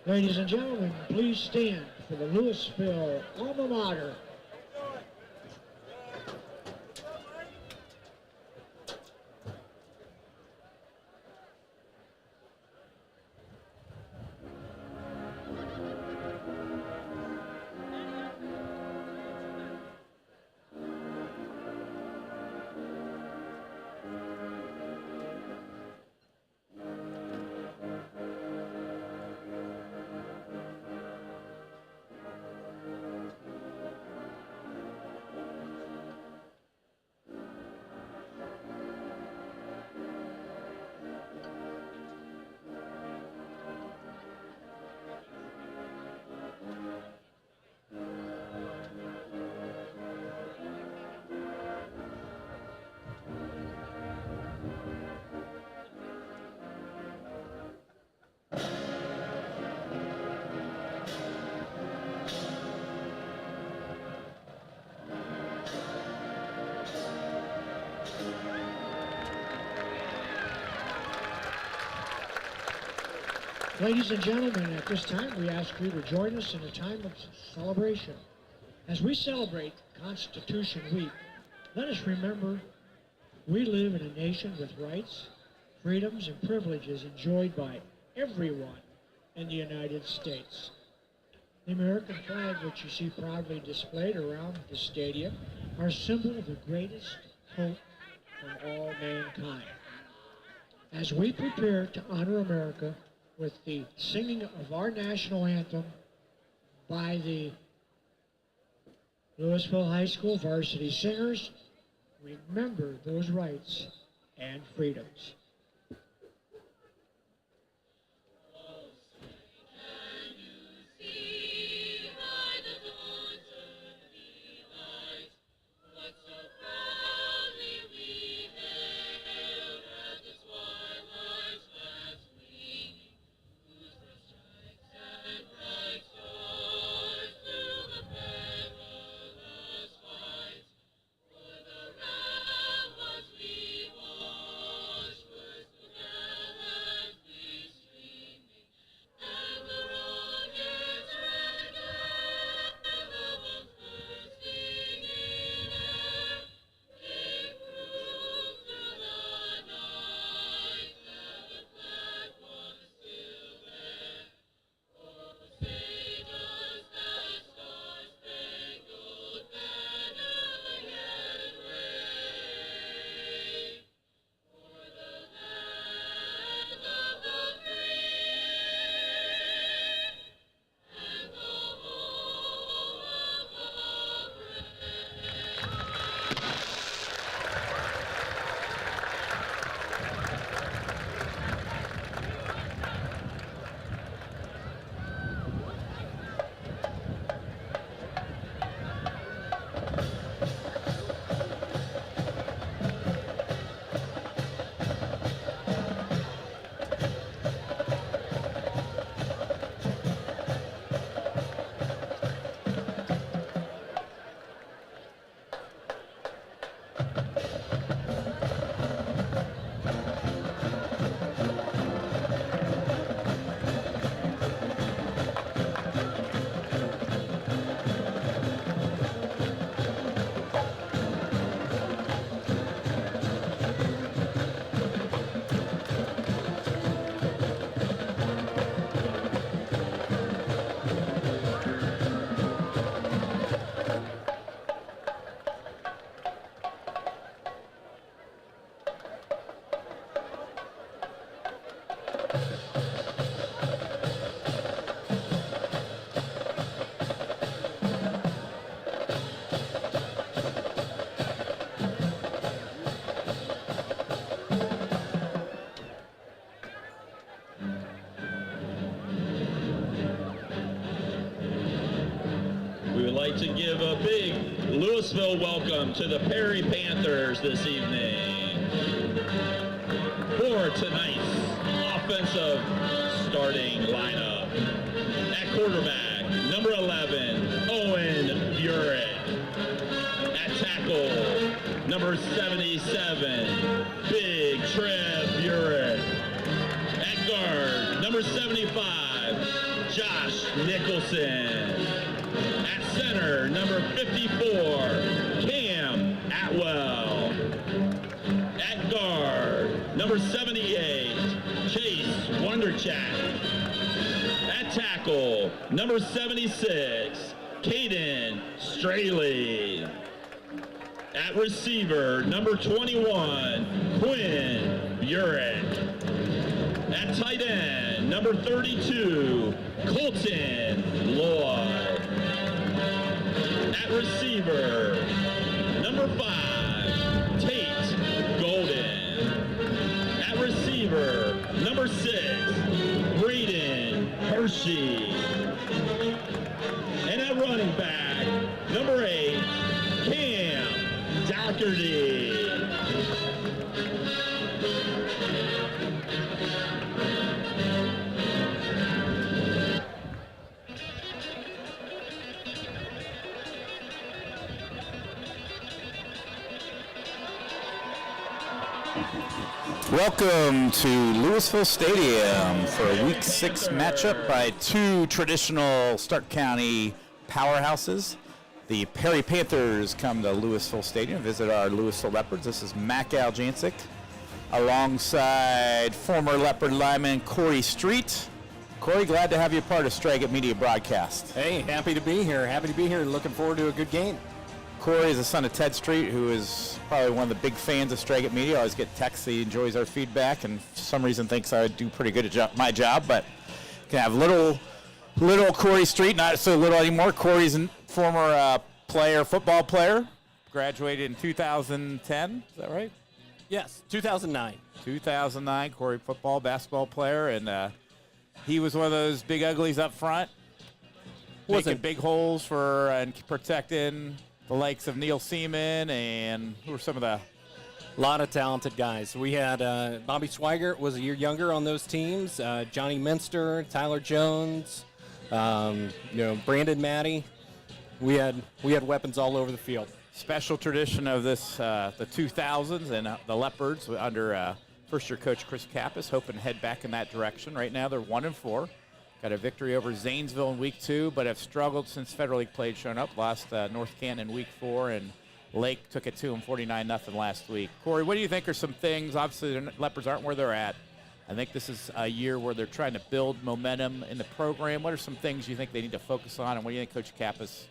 Ladies and gentlemen, please stand for the Louisville alma mater. Ladies and gentlemen, at this time we ask you to join us in a time of celebration. As we celebrate Constitution Week, let us remember we live in a nation with rights, freedoms, and privileges enjoyed by everyone in the United States. The American flag, which you see proudly displayed around the stadium, are a symbol of the greatest hope for all mankind. As we prepare to honor America with the singing of our national anthem by the Louisville High School varsity singers, remember those rights and freedoms. to give a big Louisville welcome to the Perry Panthers this evening. For tonight's offensive starting lineup. At quarterback, number 11, Owen Burek. At tackle, number 77, Big Trev Burek. At guard, number 75, Josh Nicholson. At center, number 54, Cam Atwell. At guard, number 78, Chase Wonderchak. At tackle, number 76, Caden Straley. At receiver, number 21, Quinn Burek. At tight end, number 32, Colton Lloyd. At receiver, number 5, Tate Golden. At receiver, number 6, Braden Hershey. And at running back, number 8, Cam Doherty. Welcome to Louisville Stadium for a Week 6 matchup by two traditional Stark County powerhouses. The Perry Panthers come to Louisville Stadium, visit our Louisville Leopards. This is Mac Aljancic alongside former Leopard lineman Corey Street. Corey, glad to have you part of Straggett Media Broadcast. Hey, happy to be here. Happy to be here. Looking forward to a good game. Corey is the son of Ted Street, who is probably one of the big fans of Straggett Media. I always get texts. He enjoys our feedback and for some reason thinks I do pretty good at my job. But can have little Corey Street, not so little anymore. Corey's a former football player, graduated in 2010. Is that right? Yes, 2009. 2009, Corey, football, basketball player, and he was one of those big uglies up front, making big holes for and protecting the likes of Neil Seaman, and who were some of the... A lot of talented guys. We had Bobby Swigert was a year younger on those teams. Johnny Minster, Tyler Jones, Brandon Matty. We had weapons all over the field. Special tradition of this, the 2000s and the Leopards under first-year coach Chris Kappas, hoping to head back in that direction. Right now they're 1-4. Got a victory over Zanesville in week 2, but have struggled since Federal League play shown up. Lost North Canton in week 4, and Lake took it to them 49-0 last week. Corey, what do you think are some things? Obviously, the Leopards aren't where they're at. I think this is a year where they're trying to build momentum in the program. What are some things you think they need to focus on, and what do you think Coach Kappas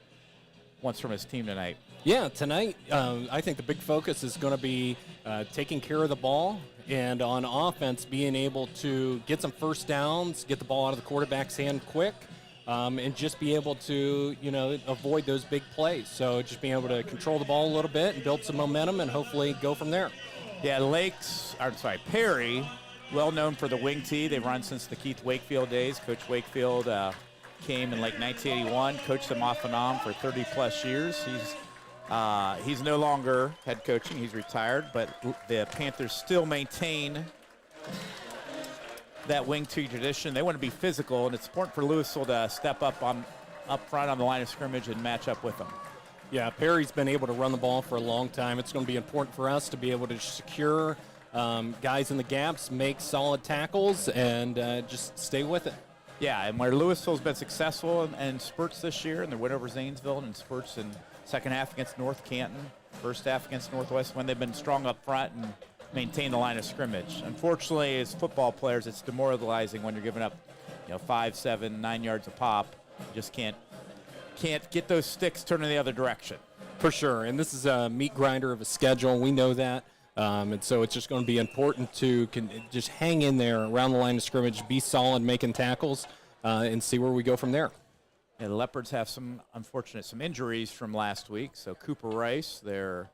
wants from his team tonight? Yeah, tonight I think the big focus is going to be taking care of the ball, and on offense being able to get some first downs, get the ball out of the quarterback's hand quick, and just be able to avoid those big plays. So just being able to control the ball a little bit and build some momentum and hopefully go from there. Yeah, Perry, well known for the wing tee. They've run since the Keith Wakefield days. Coach Wakefield came in like 1981, coached them off and on for 30-plus years. He's no longer head coaching. He's retired, but the Panthers still maintain that wing tee tradition. They want to be physical, and it's important for Louisville to step up front on the line of scrimmage and match up with them. Yeah, Perry's been able to run the ball for a long time. It's going to be important for us to be able to secure guys in the gaps, make solid tackles, and just stay with it. Yeah, and where Louisville's been successful in spurts this year, and their win over Zanesville, and spurts in second half against North Canton, first half against Northwest, when they've been strong up front and maintain the line of scrimmage. Unfortunately, as football players, it's demoralizing when you're giving up 5, 7, 9 yards a pop. You just can't get those sticks turning the other direction. For sure, and this is a meat grinder of a schedule. We know that. And so it's just going to be important to just hang in there around the line of scrimmage, be solid, making tackles, and see where we go from there. Yeah, the Leopards have some injuries from last week. So Cooper Rice, their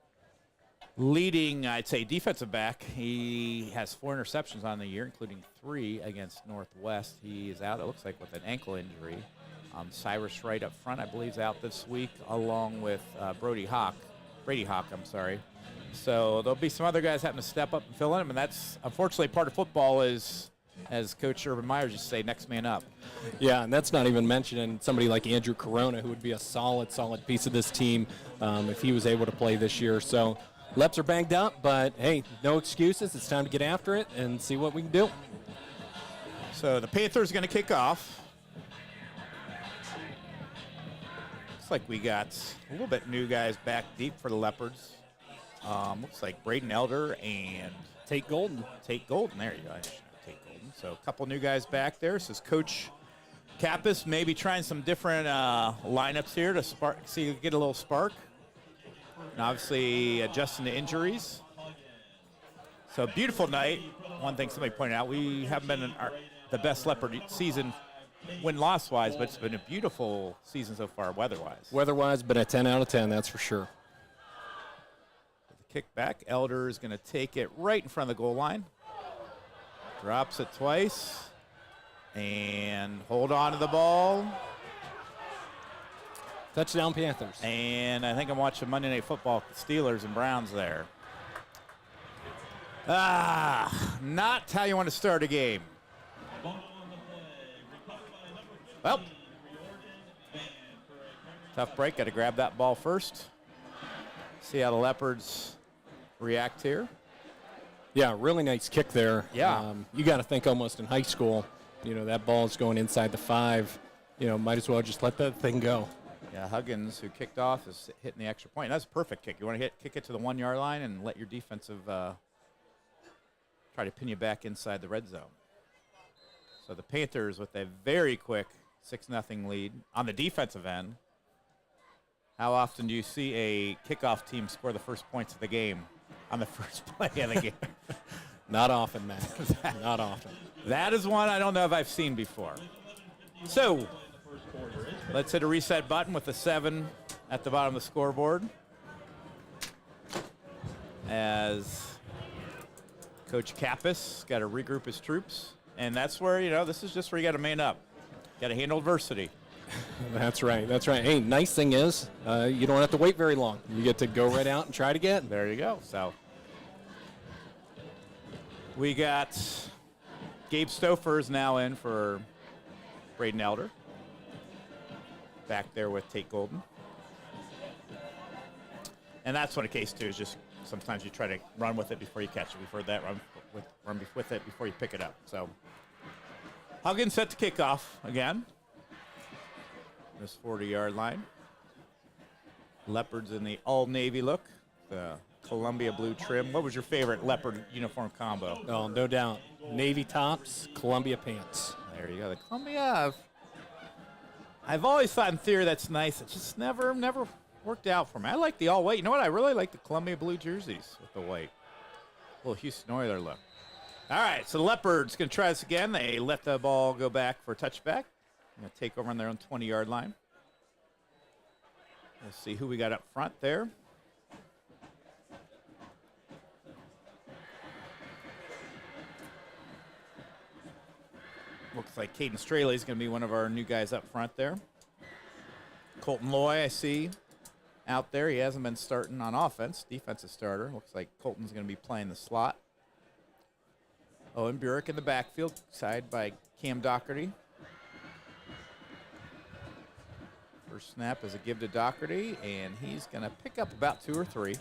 leading, I'd say, defensive back, he has 4 interceptions on the year, including 3 against Northwest. He is out, it looks like, with an ankle injury. Cyrus Wright up front, I believe, is out this week, along with Brady Hawk, I'm sorry. So there'll be some other guys having to step up and fill in, and that's unfortunately part of football is, as Coach Urban Myers used to say, next man up. Yeah, and that's not even mentioning somebody like Andrew Corona, who would be a solid piece of this team if he was able to play this year. So Leps are banged up, but hey, no excuses. It's time to get after it and see what we can do. So the Panthers are going to kick off. Looks like we got a little bit new guys back deep for the Leopards. Looks like Braden Elder and Tate Golden. There you go. Tate Golden. So a couple new guys back there. So Coach Kappas maybe trying some different lineups here to get a little spark. And obviously adjusting to injuries. So beautiful night. One thing somebody pointed out, we haven't been the best Leopard season win-loss wise, but it's been a beautiful season so far weather-wise. Weather-wise, been a 10 out of 10, that's for sure. The kickback, Elder is going to take it right in front of the goal line. Drops it twice. And hold on to the ball. Touchdown Panthers. And I think I'm watching Monday Night Football, Steelers and Browns there. Not how you want to start a game. Well, tough break. Got to grab that ball first. See how the Leopards react here. Yeah, really nice kick there. Yeah. You got to think almost in high school, that ball is going inside the 5. Might as well just let that thing go. Yeah, Huggins, who kicked off, is hitting the extra point. That's a perfect kick. You want to kick it to the 1-yard line and let your defensive try to pin you back inside the red zone. So the Panthers with a very quick 6-0 lead on the defensive end. How often do you see a kickoff team score the first points of the game on the first play of the game? Not often, Matt. Not often. That is one I don't know if I've seen before. So let's hit a reset button with the 7 at the bottom of the scoreboard. As Coach Kappas got to regroup his troops. And that's where, this is just where you got to man up. Got to handle adversity. That's right. Hey, nice thing is you don't have to wait very long. You get to go right out and try it again. There you go. So we got Gabe Stouffer's now in for Braden Elder. Back there with Tate Golden. And that's what a case too is just sometimes you try to run with it before you catch it. We've heard that, run with it before you pick it up. So Huggins set to kickoff again. This 40-yard line. Leopards in the all-navy look, the Columbia blue trim. What was your favorite Leopard uniform combo? Oh, no doubt. Navy tops, Columbia pants. There you go. The Columbia. I've always thought in theory that's nice. It just never worked out for me. I like the all-white. You know what? I really like the Columbia blue jerseys with the white. Little Houston Oilers look. All right, so the Leopards going to try this again. They let the ball go back for a touchback. Going to take over on their own 20-yard line. We'll see who we got up front there. Looks like Caden Straley is going to be one of our new guys up front there. Colton Loy, I see, out there. He hasn't been starting on offense. Defensive starter. Looks like Colton's going to be playing the slot. Owen Burek in the backfield, side by Cam Doherty. First snap is a give to Doherty, and he's going to pick up about 2 or 3.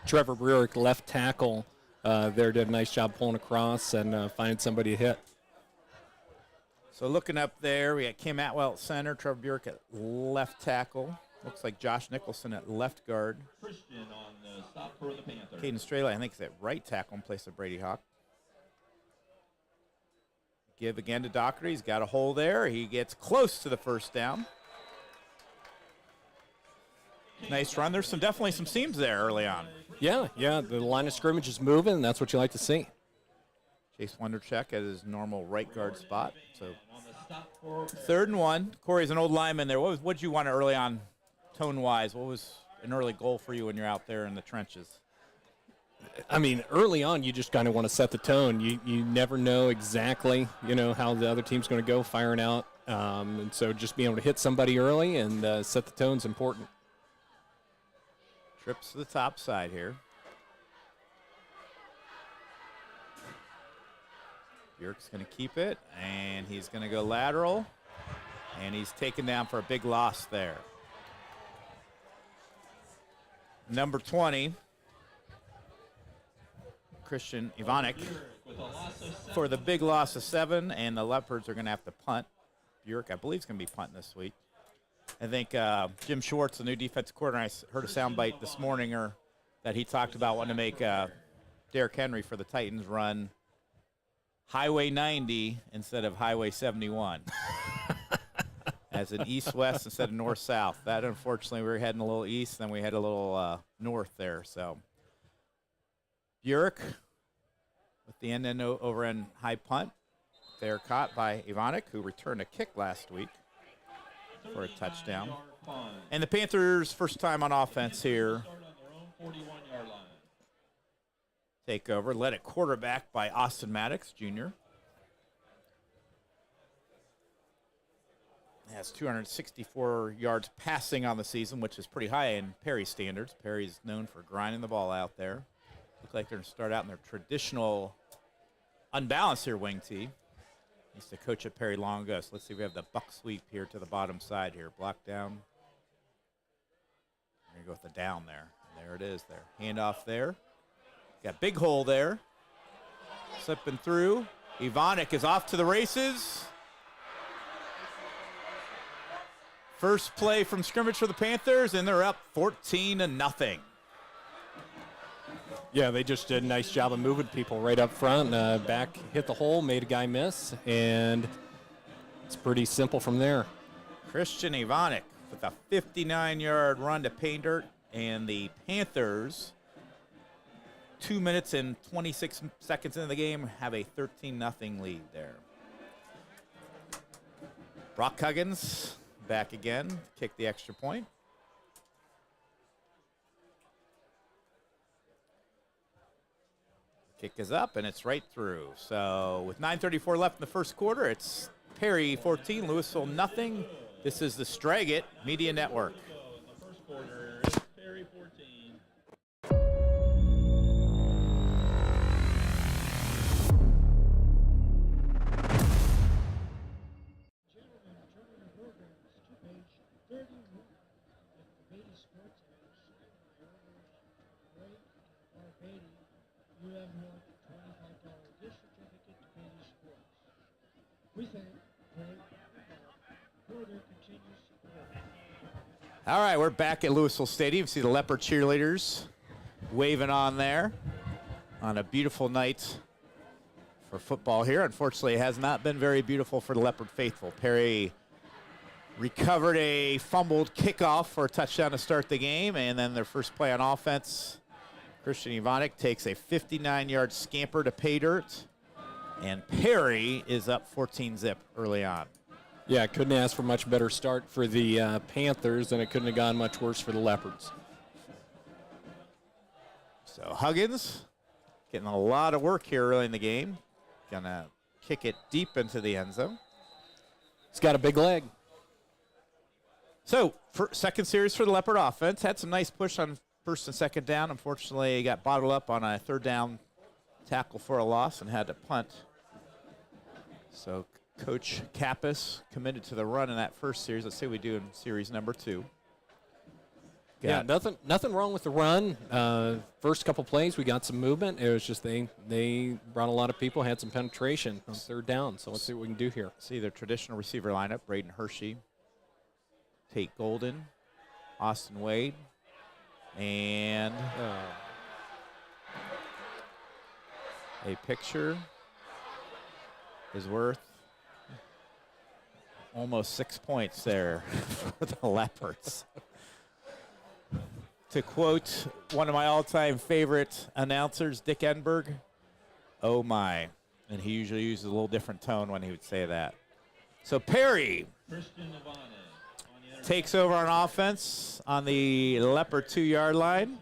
Trevor Breurick, left tackle, there did a nice job pulling across and finding somebody to hit. So looking up there, we got Kim Atwell at center, Trevor Breurick at left tackle. Looks like Josh Nicholson at left guard. Christian on the stop for the Panthers. Caden Straley, I think, is at right tackle in place of Brady Hawk. Give again to Doherty. He's got a hole there. He gets close to the first down. Nice run. There's definitely some seams there early on. Yeah, the line of scrimmage is moving, and that's what you like to see. Chase Wondercheck at his normal right guard spot. So 3rd and 1. Corey's an old lineman there. What did you want early on, tone-wise? What was an early goal for you when you're out there in the trenches? I mean, early on, you just kind of want to set the tone. You never know exactly, how the other team's going to go firing out. And so just being able to hit somebody early and set the tone is important. Trips to the top side here. Bjork's going to keep it, and he's going to go lateral, and he's taken down for a big loss there. Number 20, Christian Ivanek, for the big loss of 7, and the Leopards are going to have to punt. Bjork, I believe, is going to be punting this week. I think Jim Schwartz, the new defensive coordinator, I heard a soundbite this morning that he talked about wanting to make Derrick Henry for the Titans run Highway 90 instead of Highway 71. As an east-west instead of north-south. That, unfortunately, we were heading a little east, then we had a little north there. So Bjork with the end over-end high punt. They're caught by Ivanek, who returned a kick last week for a touchdown. And the Panthers' first time on offense here. Take over, led at quarterback by Austin Maddox, Jr. Has 264 yards passing on the season, which is pretty high in Perry standards. Perry's known for grinding the ball out there. Looks like they're going to start out in their traditional unbalanced here wing tee. Used to coach at Perry long ago. So let's see if we have the buck sweep here to the bottom side here. Block down. We're going to go with the down there. There it is there. Handoff there. Got a big hole there. Slipping through. Ivanek is off to the races. First play from scrimmage for the Panthers, and they're up 14-0. Yeah, they just did a nice job of moving people right up front. Back hit the hole, made a guy miss, and it's pretty simple from there. Christian Ivanek with a 59-yard run to pay dirt, and the Panthers, 2 minutes and 26 seconds into the game, have a 13-0 lead there. Brock Huggins back again, kick the extra point. Kick is up, and it's right through. So with 9:34 left in the first quarter, it's Perry 14, Louisville nothing. This is the Straggit Media Network. The first quarter is Perry 14. Gentlemen, returning our programs to page 31 at the Beatty Sports House, signed by owners Ray and Bar Beatty. You have won a $25 gift certificate to Beatty Sports. We thank Ray and Bar for their continued support. All right, we're back at Louisville Stadium. See the Leopard cheerleaders waving on there on a beautiful night for football here. Unfortunately, it has not been very beautiful for the Leopard faithful. Perry recovered a fumbled kickoff for a touchdown to start the game, and then their first play on offense, Christian Ivanek takes a 59-yard scamper to pay dirt, and Perry is up 14-0 early on. Yeah, couldn't ask for a much better start for the Panthers, and it couldn't have gone much worse for the Leopards. So Huggins getting a lot of work here early in the game. Gonna kick it deep into the end zone. He's got a big leg. So for second series for the Leopard offense, had some nice push on first and second down. Unfortunately, he got bottled up on a third down tackle for a loss and had to punt. So Coach Kappas committed to the run in that first series. Let's see what we do in series number 2. Yeah, nothing wrong with the run. First couple plays, we got some movement. It was just they brought a lot of people, had some penetration on third down. So let's see what we can do here. See their traditional receiver lineup: Braden Hershey, Tate Golden, Austin Wade, and a picture is worth almost 6 points there for the Leopards. To quote one of my all-time favorite announcers, Dick Enberg, oh my. And he usually uses a little different tone when he would say that. So Perry takes over on offense on the Leopard 2-yard line.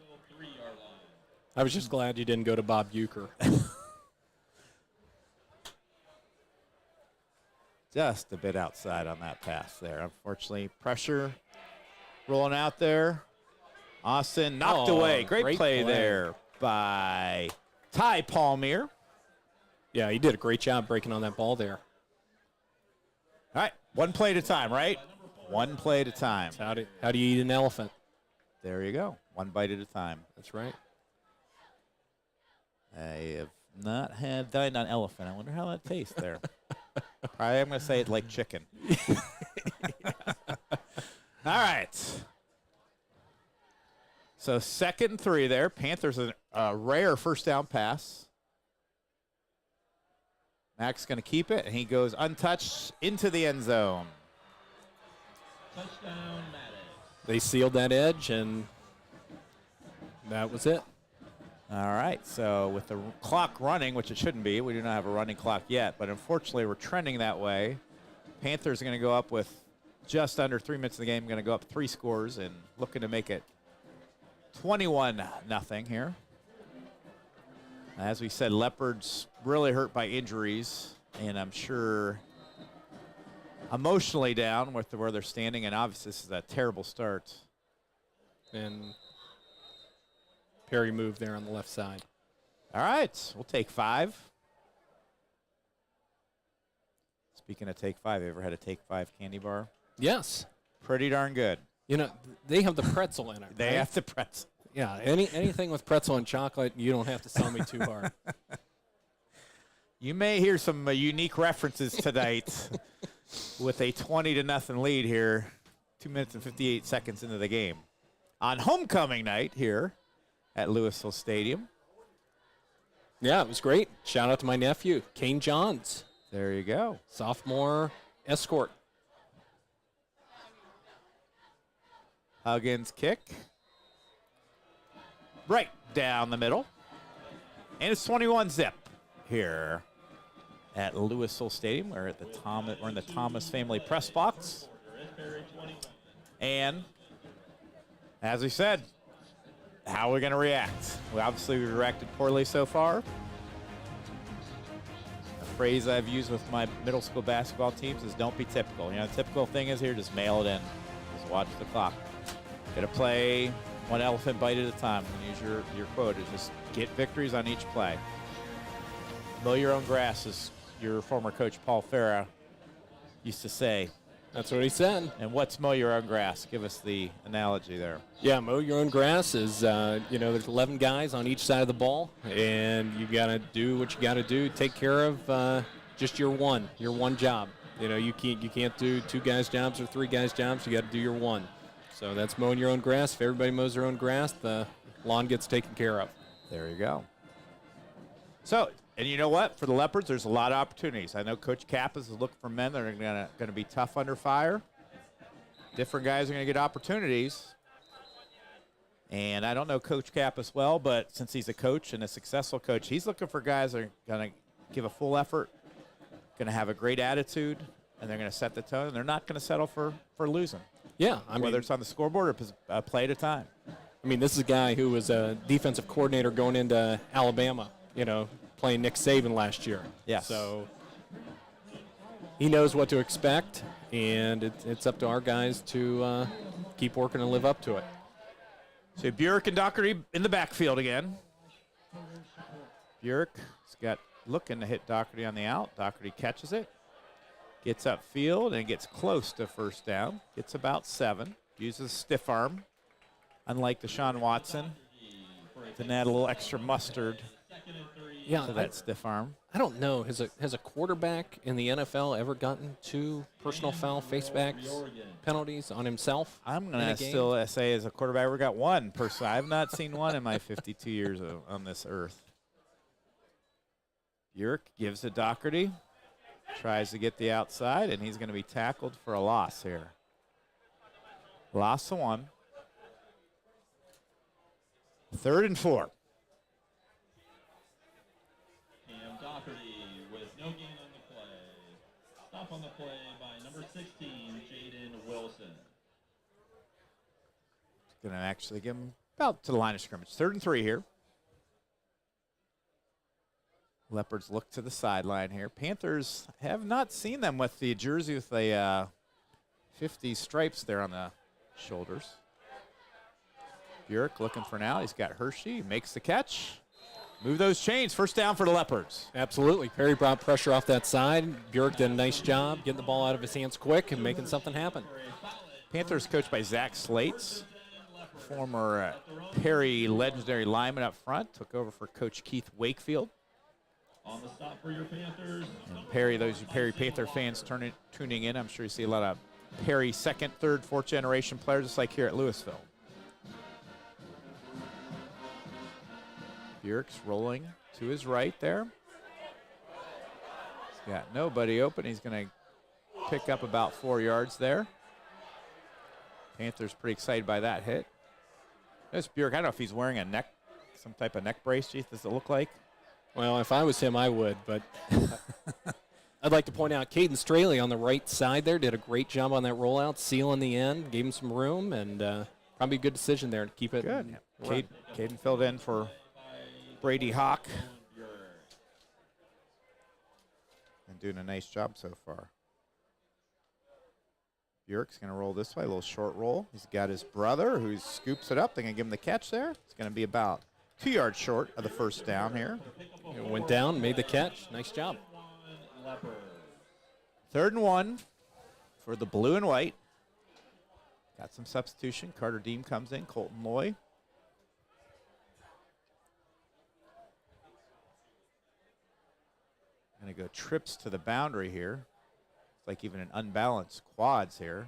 I was just glad you didn't go to Bob Uecker. Just a bit outside on that pass there. Unfortunately, pressure rolling out there. Austin knocked away. Great play there by Ty Palmier. Yeah, he did a great job breaking on that ball there. All right, one play at a time, right? One play at a time. How do you eat an elephant? There you go. One bite at a time. That's right. I have not had dined on elephant. I wonder how that tastes there. Probably I'm going to say it's like chicken. All right. So 2nd and 3 there. Panthers a rare first down pass. Mack's going to keep it, and he goes untouched into the end zone. Touchdown, Maddox. They sealed that edge, and that was it. All right, so with the clock running, which it shouldn't be, we do not have a running clock yet, but unfortunately we're trending that way. Panthers are going to go up with just under 3 minutes of the game, going to go up 3 scores and looking to make it 21-0 here. As we said, Leopards really hurt by injuries, and I'm sure emotionally down with where they're standing, and obviously this is a terrible start. And Perry moved there on the left side. All right, we'll take 5. Speaking of take 5, you ever had a take 5 candy bar? Yes. Pretty darn good. You know, they have the pretzel in it. They right? have the pretzel. Yeah, anything with pretzel and chocolate, you don't have to sell me too hard. You may hear some unique references tonight with a 20-0 lead here, 2 minutes and 58 seconds into the game. On homecoming night here at Louisville Stadium. Yeah, it was great. Shout out to my nephew, Kane Johns. There you go. Sophomore escort. Huggins kick. Right down the middle. And it's 21-0 here at Louisville Stadium. We're at we're in the Thomas family press box. And as we said, how are we going to react? We've reacted poorly so far. A phrase I've used with my middle school basketball teams is don't be typical. You know, the typical thing is here, just mail it in. Just watch the clock. Got to play one elephant bite at a time. Use your quote is just get victories on each play. Mow your own grass, as your former coach Paul Farah used to say. That's what he said. And what's mow your own grass? Give us the analogy there. Yeah, mow your own grass is, there's 11 guys on each side of the ball, and you got to do what you got to do. Take care of just your one job. You know, you can't do 2 guys' jobs or 3 guys' jobs. You got to do your one. So that's mowing your own grass. If everybody mows their own grass, the lawn gets taken care of. There you go. So, and you know what? For the Leopards, there's a lot of opportunities. I know Coach Kappas is looking for men that are going to be tough under fire. Different guys are going to get opportunities. And I don't know Coach Kappas well, but since he's a coach and a successful coach, he's looking for guys that are going to give a full effort, going to have a great attitude, and they're going to set the tone, and they're not going to settle for losing. Yeah, whether it's on the scoreboard or a play at a time. I mean, this is a guy who was a defensive coordinator going into Alabama, playing Nick Saban last year. Yes. So he knows what to expect, and it's up to our guys to keep working and live up to it. So Burek and Doherty in the backfield again. Burek's got looking to hit Doherty on the out. Doherty catches it. Gets upfield and gets close to first down. Gets about 7. Uses stiff arm, unlike Deshaun Watson. To add a little extra mustard to that stiff arm. I don't know. Has a quarterback in the NFL ever gotten 2 personal foul facebacks penalties on himself? I'm going to still say as a quarterback, we got 1 person. I have not seen 1 in my 52 years on this earth. Burek gives to Doherty. Tries to get the outside, and he's going to be tackled for a loss here. Loss of 1. 3rd and 4. Cam Doherty with no gain on the play. Stop on the play by number 16, Jaden Wilson. Going to actually give him about to the line of scrimmage. 3rd and 3 here. Leopards look to the sideline here. Panthers have not seen them with the jersey with the 50 stripes there on the shoulders. Burek looking for now. He's got Hershey. Makes the catch. Move those chains. First down for the Leopards. Absolutely. Perry brought pressure off that side. Burek did a nice job getting the ball out of his hands quick and making something happen. Panthers coached by Zach Slates, former Perry legendary lineman up front. Took over for Coach Keith Wakefield. On the stop for your Panthers. And Perry, those Perry Panther fans tuning in, I'm sure you see a lot of Perry second, third, fourth generation players, just like here at Louisville. Burek's rolling to his right there. He's got nobody open. He's going to pick up about 4 yards there. Panthers pretty excited by that hit. There's Burek. I don't know if he's wearing some type of neck brace. Does it look like? Well, if I was him, I would, but I'd like to point out Caden Straley on the right side there did a great job on that rollout, sealing the end, gave him some room, and probably a good decision there to keep it. Good. Caden filled in for Brady Hawk. And doing a nice job so far. Burek's going to roll this way, a little short roll. He's got his brother who scoops it up. They're going to give him the catch there. It's going to be about 2 yards short of the first down here. It went down, made the catch. Nice job. 3rd and 1 for the blue and white. Got some substitution. Carter Deem comes in. Colton Loy. Going to go trips to the boundary here. It's like even an unbalanced quads here.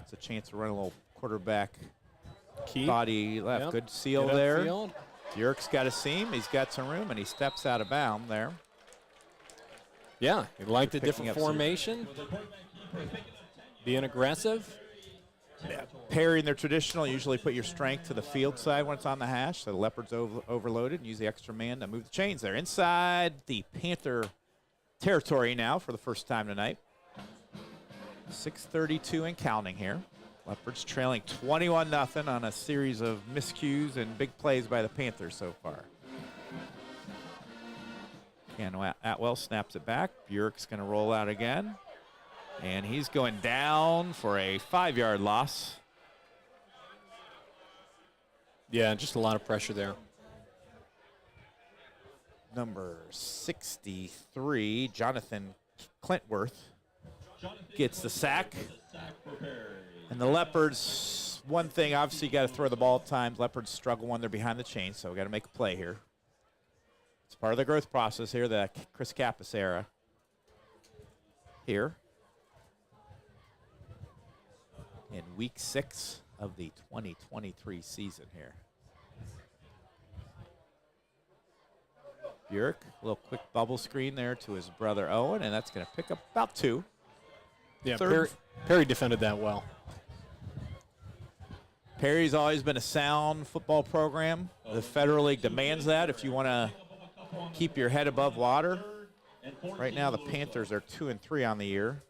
It's a chance to run a little quarterback Keep. body left. Yep. Good seal Get there. upfield. Burek's got a seam. He's got some room, and he steps out of bounds there. Yeah, he liked the Picking different up some- formation, being aggressive. Yeah. Perry in their traditional usually put your strength to the field side when it's on the hash. So the Leopards overloaded and use the extra man to move the chains there. Inside the Panther territory now for the first time tonight. 6:32 and counting here. Leopards trailing 21-0 on a series of miscues and big plays by the Panthers so far. Ken Atwell snaps it back. Burek's going to roll out again. And he's going down for a 5-yard loss. Yeah, just a lot of pressure there. Number 63, Jonathan Clintworth, gets the sack. And the Leopards, one thing, obviously you got to throw the ball at times. Leopards struggle when they're behind the chain, so we got to make a play here. It's part of the growth process here, the Chris Kappas era here. In week 6 of the 2023 season here. Burek, a little quick bubble screen there to his brother Owen, and that's going to pick up about 2. Yeah, Third. Perry defended that well. Perry's always been a sound football program. The Federal League demands that if you want to keep your head above water. Right now the Panthers are 2-3 on the year.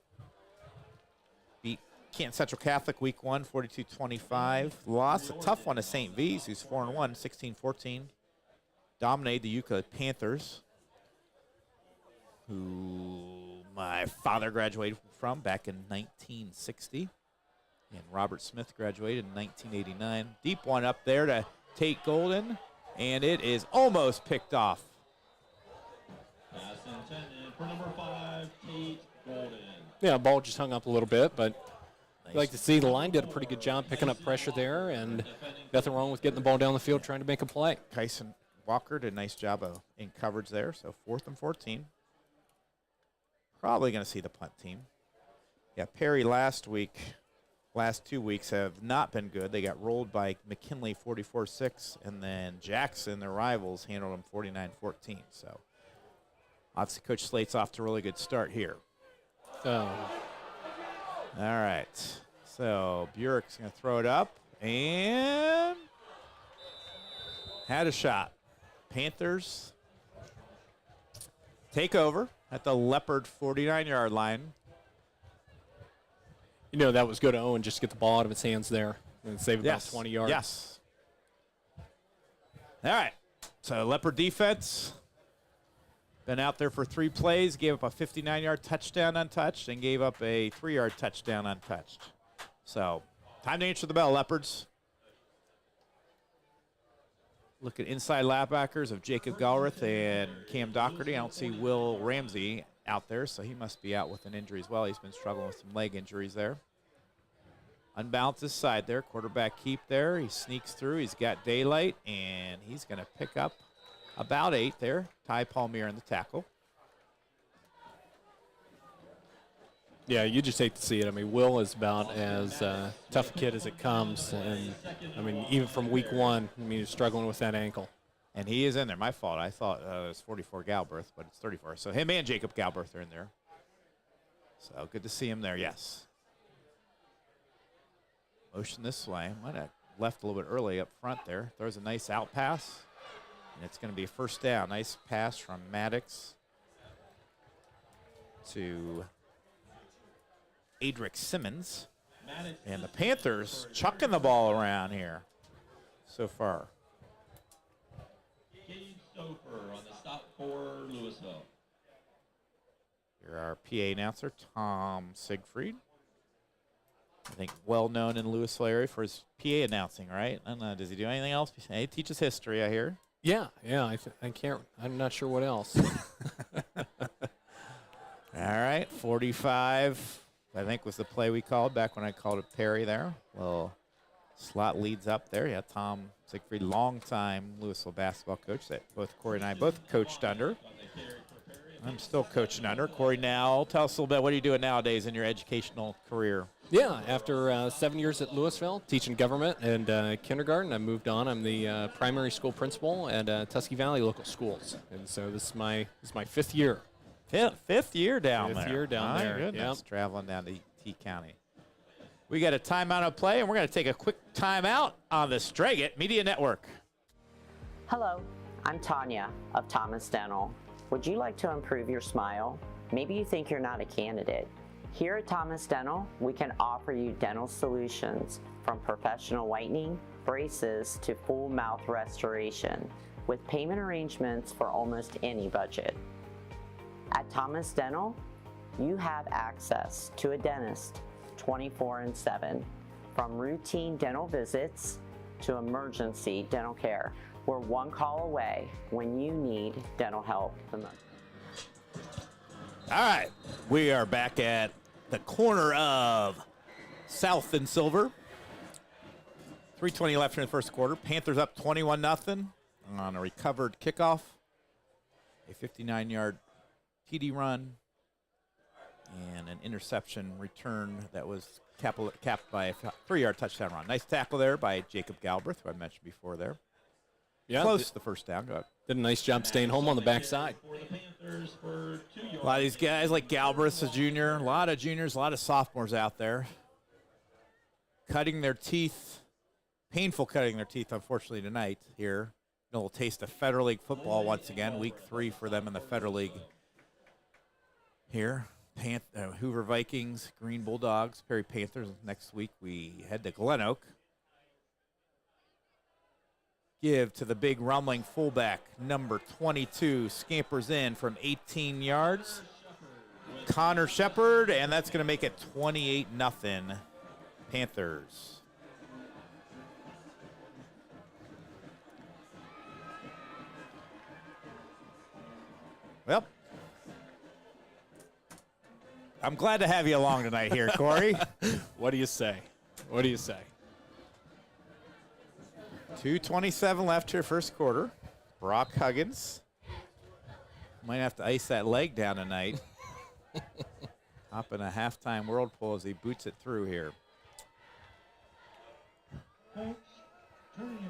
Beat Canton Central Catholic week 1, 42-25. Lost a tough one to St. V's, who's 4-1, 16-14. Dominated the Euclid Panthers, who my father graduated from back in 1960. And Robert Smith graduated in 1989. Deep one up there to Tate Golden, and it is almost picked off. Pass intended for number 5, Tate Golden. Yeah, ball just hung up a little bit, but I'd like to see the line did a pretty good job picking up pressure there, and nothing wrong with getting the ball down the field trying to make a play. Kyson Walker did a nice job in coverage there, so 4th and 14. Probably going to see the punt team. Yeah, Perry last 2 weeks have not been good. They got rolled by McKinley 44-6, and then Jackson, their rivals, handled them 49-14. So obviously Coach Slate's off to a really good start here. Oh. All right, so Burek's going to throw it up, and had a shot. Panthers take over at the Leopard 49-yard line. You know, that was good to Owen just get the ball out of his hands there and save about 20 yards. Yes. All right. So Leopard defense Been out there for 3 plays, gave up a 59-yard touchdown untouched, and gave up a 3-yard touchdown untouched. So, time to answer the bell, Leopards. Look at inside linebackers of Jacob Galbraith and Cam Doherty. I don't see Will Ramsey out there, so he must be out with an injury as well. He's been struggling with some leg injuries there. Unbalanced his side there. Quarterback keep there. He sneaks through. He's got daylight, and he's going to pick up about 8 there. Ty Palmier in the tackle. Yeah, you just hate to see it. I mean, Will is about as tough a kid as it comes. And, I mean, even from week 1, I mean, he's struggling with that ankle. And he is in there. My fault. I thought it was 44 Galbraith, but it's 34. So him and Jacob Galbraith are in there. So good to see him there, yes. Motion this way. Might have left a little bit early up front there. Throws a nice out pass. And it's going to be a first down. Nice pass from Maddox to Adric Simmons. And the Panthers chucking the ball around here so far. Gage Stouffer on the stop for Louisville. Here our PA announcer, Tom Siegfried. I think well known in the Louisville area for his PA announcing, right? I don't know, does he do anything else? He teaches history, I hear. Yeah, I'm not sure what else. All right, 45, I think was the play we called back when I called it Perry there. Well, slot leads up there. Yeah, Tom Siegfried, longtime Louisville basketball coach that both Corey and I both coached under. I'm still coaching under. Corey, now tell us a little bit, what are you doing nowadays in your educational career? Yeah, after 7 years at Louisville, teaching government and kindergarten, I moved on. I'm the primary school principal at Tusky Valley Local Schools. And so this is my 5th year. Fifth year down there. 5th year down My there. Goodness, Yep. traveling down to T County. We got a timeout of play, and we're going to take a quick timeout on the Straggit Media Network. Hello, I'm Tanya of Thomas Dental. Would you like to improve your smile? Maybe you think you're not a candidate. Here at Thomas Dental, we can offer you dental solutions from professional whitening, braces to full mouth restoration with payment arrangements for almost any budget. At Thomas Dental, you have access to a dentist 24/7, from routine dental visits to emergency dental care. We're one call away when you need dental help the most. All right, we are back at the corner of South and Silver. 3:20 left in the first quarter. Panthers up 21-0 on a recovered kickoff. A 59-yard TD run and an interception return that was capped by a 3-yard touchdown run. Nice tackle there by Jacob Galbraith, who I mentioned before there. Yeah, Close to the first down. Go ahead. did a nice job staying home on the backside. For the Panthers for 2 yards. A lot of these guys like Galbraith, a junior, a lot of juniors, a lot of sophomores out there. Cutting their teeth, painful cutting their teeth, unfortunately, tonight here. A little taste of Federal League football once again. Week 3 for them in the Federal League here. Hoover Vikings, Green Bulldogs, Perry Panthers. Next week we head to Glen Oak. Give to the big rumbling fullback, number 22, scampers in from 18 yards. Connor Shepard, and that's going to make it 28-0 Panthers. Well, I'm glad to have you along tonight here, Corey. What do you say? What do you say? 2:27 left here, first quarter. Brock Huggins might have to ice that leg down tonight. Hop in a halftime whirlpool as he boots it through here.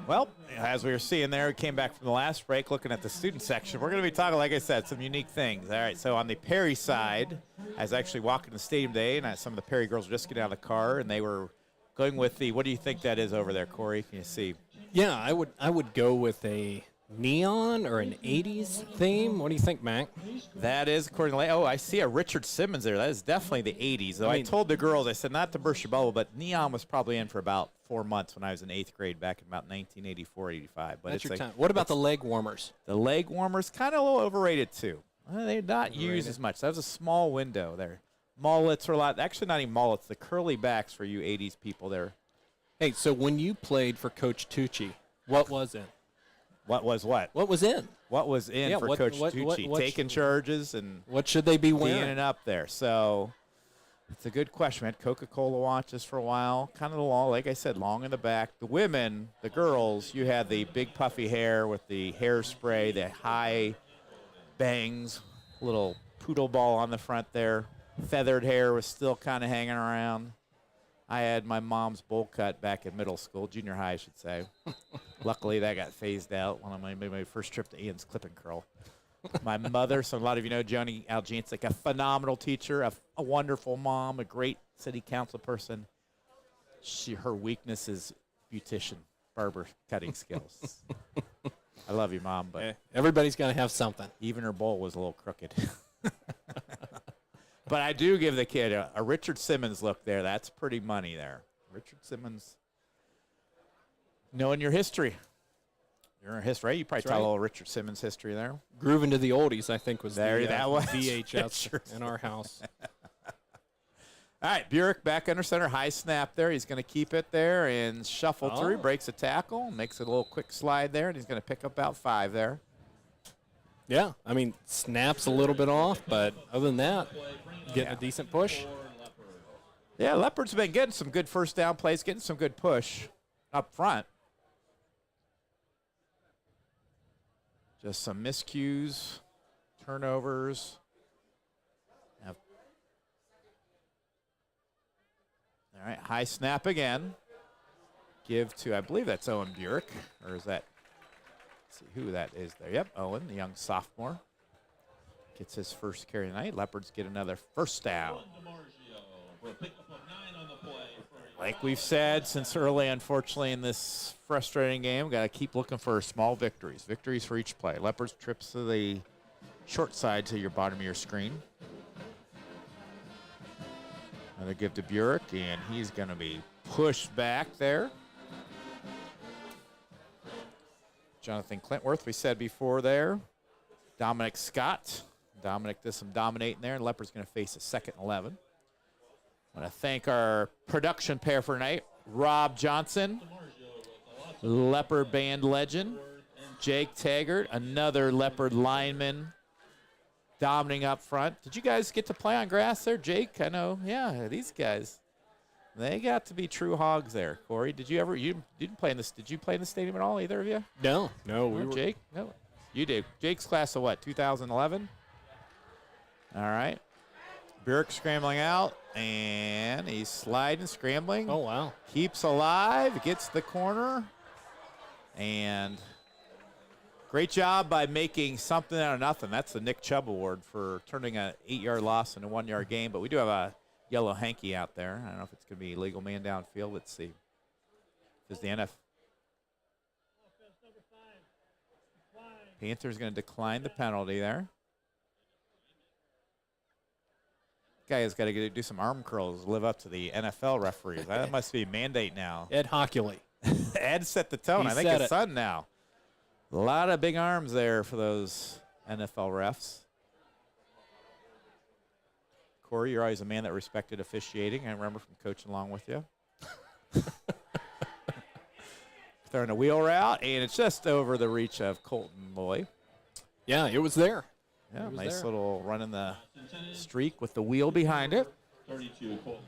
Well, as we were seeing there, we came back from the last break looking at the student section. We're going to be talking, like I said, some unique things. All right, so on the Perry side, I was actually walking the stadium today, and some of the Perry girls were just getting out of the car, and they were going with the, what do you think that is over there, Corey? Can you see? Yeah, I would go with a neon or an 80s theme. What do you think, Mac? That is, according to, oh, I see a Richard Simmons there. That is definitely the 80s. Though I told the girls, I said, not to burst your bubble, but neon was probably in for about 4 months when I was in 8th grade back in about 1984, 85. But That's it's your time. What about the leg warmers? The leg warmers, kind of a little overrated too. They're not used as much. That was a small window there. Mullets are a lot. Actually, not even mullets. The curly backs for you 80s people there. Hey, so when you played for Coach Tucci, what was in? What was what? What was in? What was in for Coach Tucci? what Taking charges and what should they be being wearing? up there. So it's a good question. We had Coca-Cola watches for a while. Kind of long, like I said, long in the back. The women, the girls, you had the big puffy hair with the hairspray, the high bangs, little poodle ball on the front there. Feathered hair was still kind of hanging around. I had my mom's bowl cut back in middle school, junior high, I should say. Luckily, that got phased out when I made my first trip to Ian's Clip and Curl. My mother, so a lot of you know Joni Aljancic, a phenomenal teacher, a wonderful mom, a great city council person. Her weakness is beautician, barber cutting skills. I love you, Mom, but Everybody's got to have something. even her bowl was a little crooked. But I do give the kid a Richard Simmons look there. That's pretty money there. Richard Simmons, knowing your history. You're in history. You probably That's tell right. a little Richard Simmons history there. Grooving to the oldies, I think, was There, the that was VHS in our house. All right, Burek back under center, high snap there. He's going to keep it there and shuffle through, breaks a tackle, makes a little quick slide there, and he's going to pick up about 5 there. Yeah, I mean, snaps a little bit off, but other than that, getting a decent push. Yeah, Leopards have been getting some good first down plays, getting some good push up front. Just some miscues, turnovers. Now, all right, high snap again. Give to, I believe that's Owen Burek, or is that, let's see who that is there. Yep, Owen, the young sophomore. Gets his first carry tonight. Leopards get another first down. Like we've said since early, unfortunately, in this frustrating game, got to keep looking for small victories. Victories for each play. Leopards trips to the short side to your bottom of your screen. Another give to Burek, and he's going to be pushed back there. Jonathan Clintworth, we said before there. Dominic Scott. Dominic does some dominating there, and Leopard's going to face a 2nd and 11. I want to thank our production pair for tonight, Rob Johnson, Leopard band legend, Jake Taggart, another Leopard lineman, dominating up front. Did you guys get to play on grass there, Jake? I know, yeah, these guys, they got to be true hogs there. Corey, did you ever? You didn't play in this? Did you play in the stadium at all? Either of you? No, Jake? No, you did. Jake's class of what? 2011. All right. Burke scrambling out, and he's sliding, scrambling. Oh, wow. Keeps alive, gets the corner, and great job by making something out of nothing. That's the Nick Chubb Award for turning an 8-yard loss into a 1-yard gain, but we do have a yellow hanky out there. I don't know if it's going to be legal man downfield. Let's see. Does the NF Panthers going to decline the penalty there? Guy has got to do some arm curls, live up to the NFL referees. That must be a mandate now. Ed Hockley. Ed set the tone. I think his son now. A lot of big arms there for those NFL refs. Corey, you're always a man that respected officiating. I remember from coaching along with you. Throwing a wheel route, and it's just over the reach of Colton Loy. Yeah, it was there. Yeah, nice little run in the streak with the wheel behind it. 32 Colton.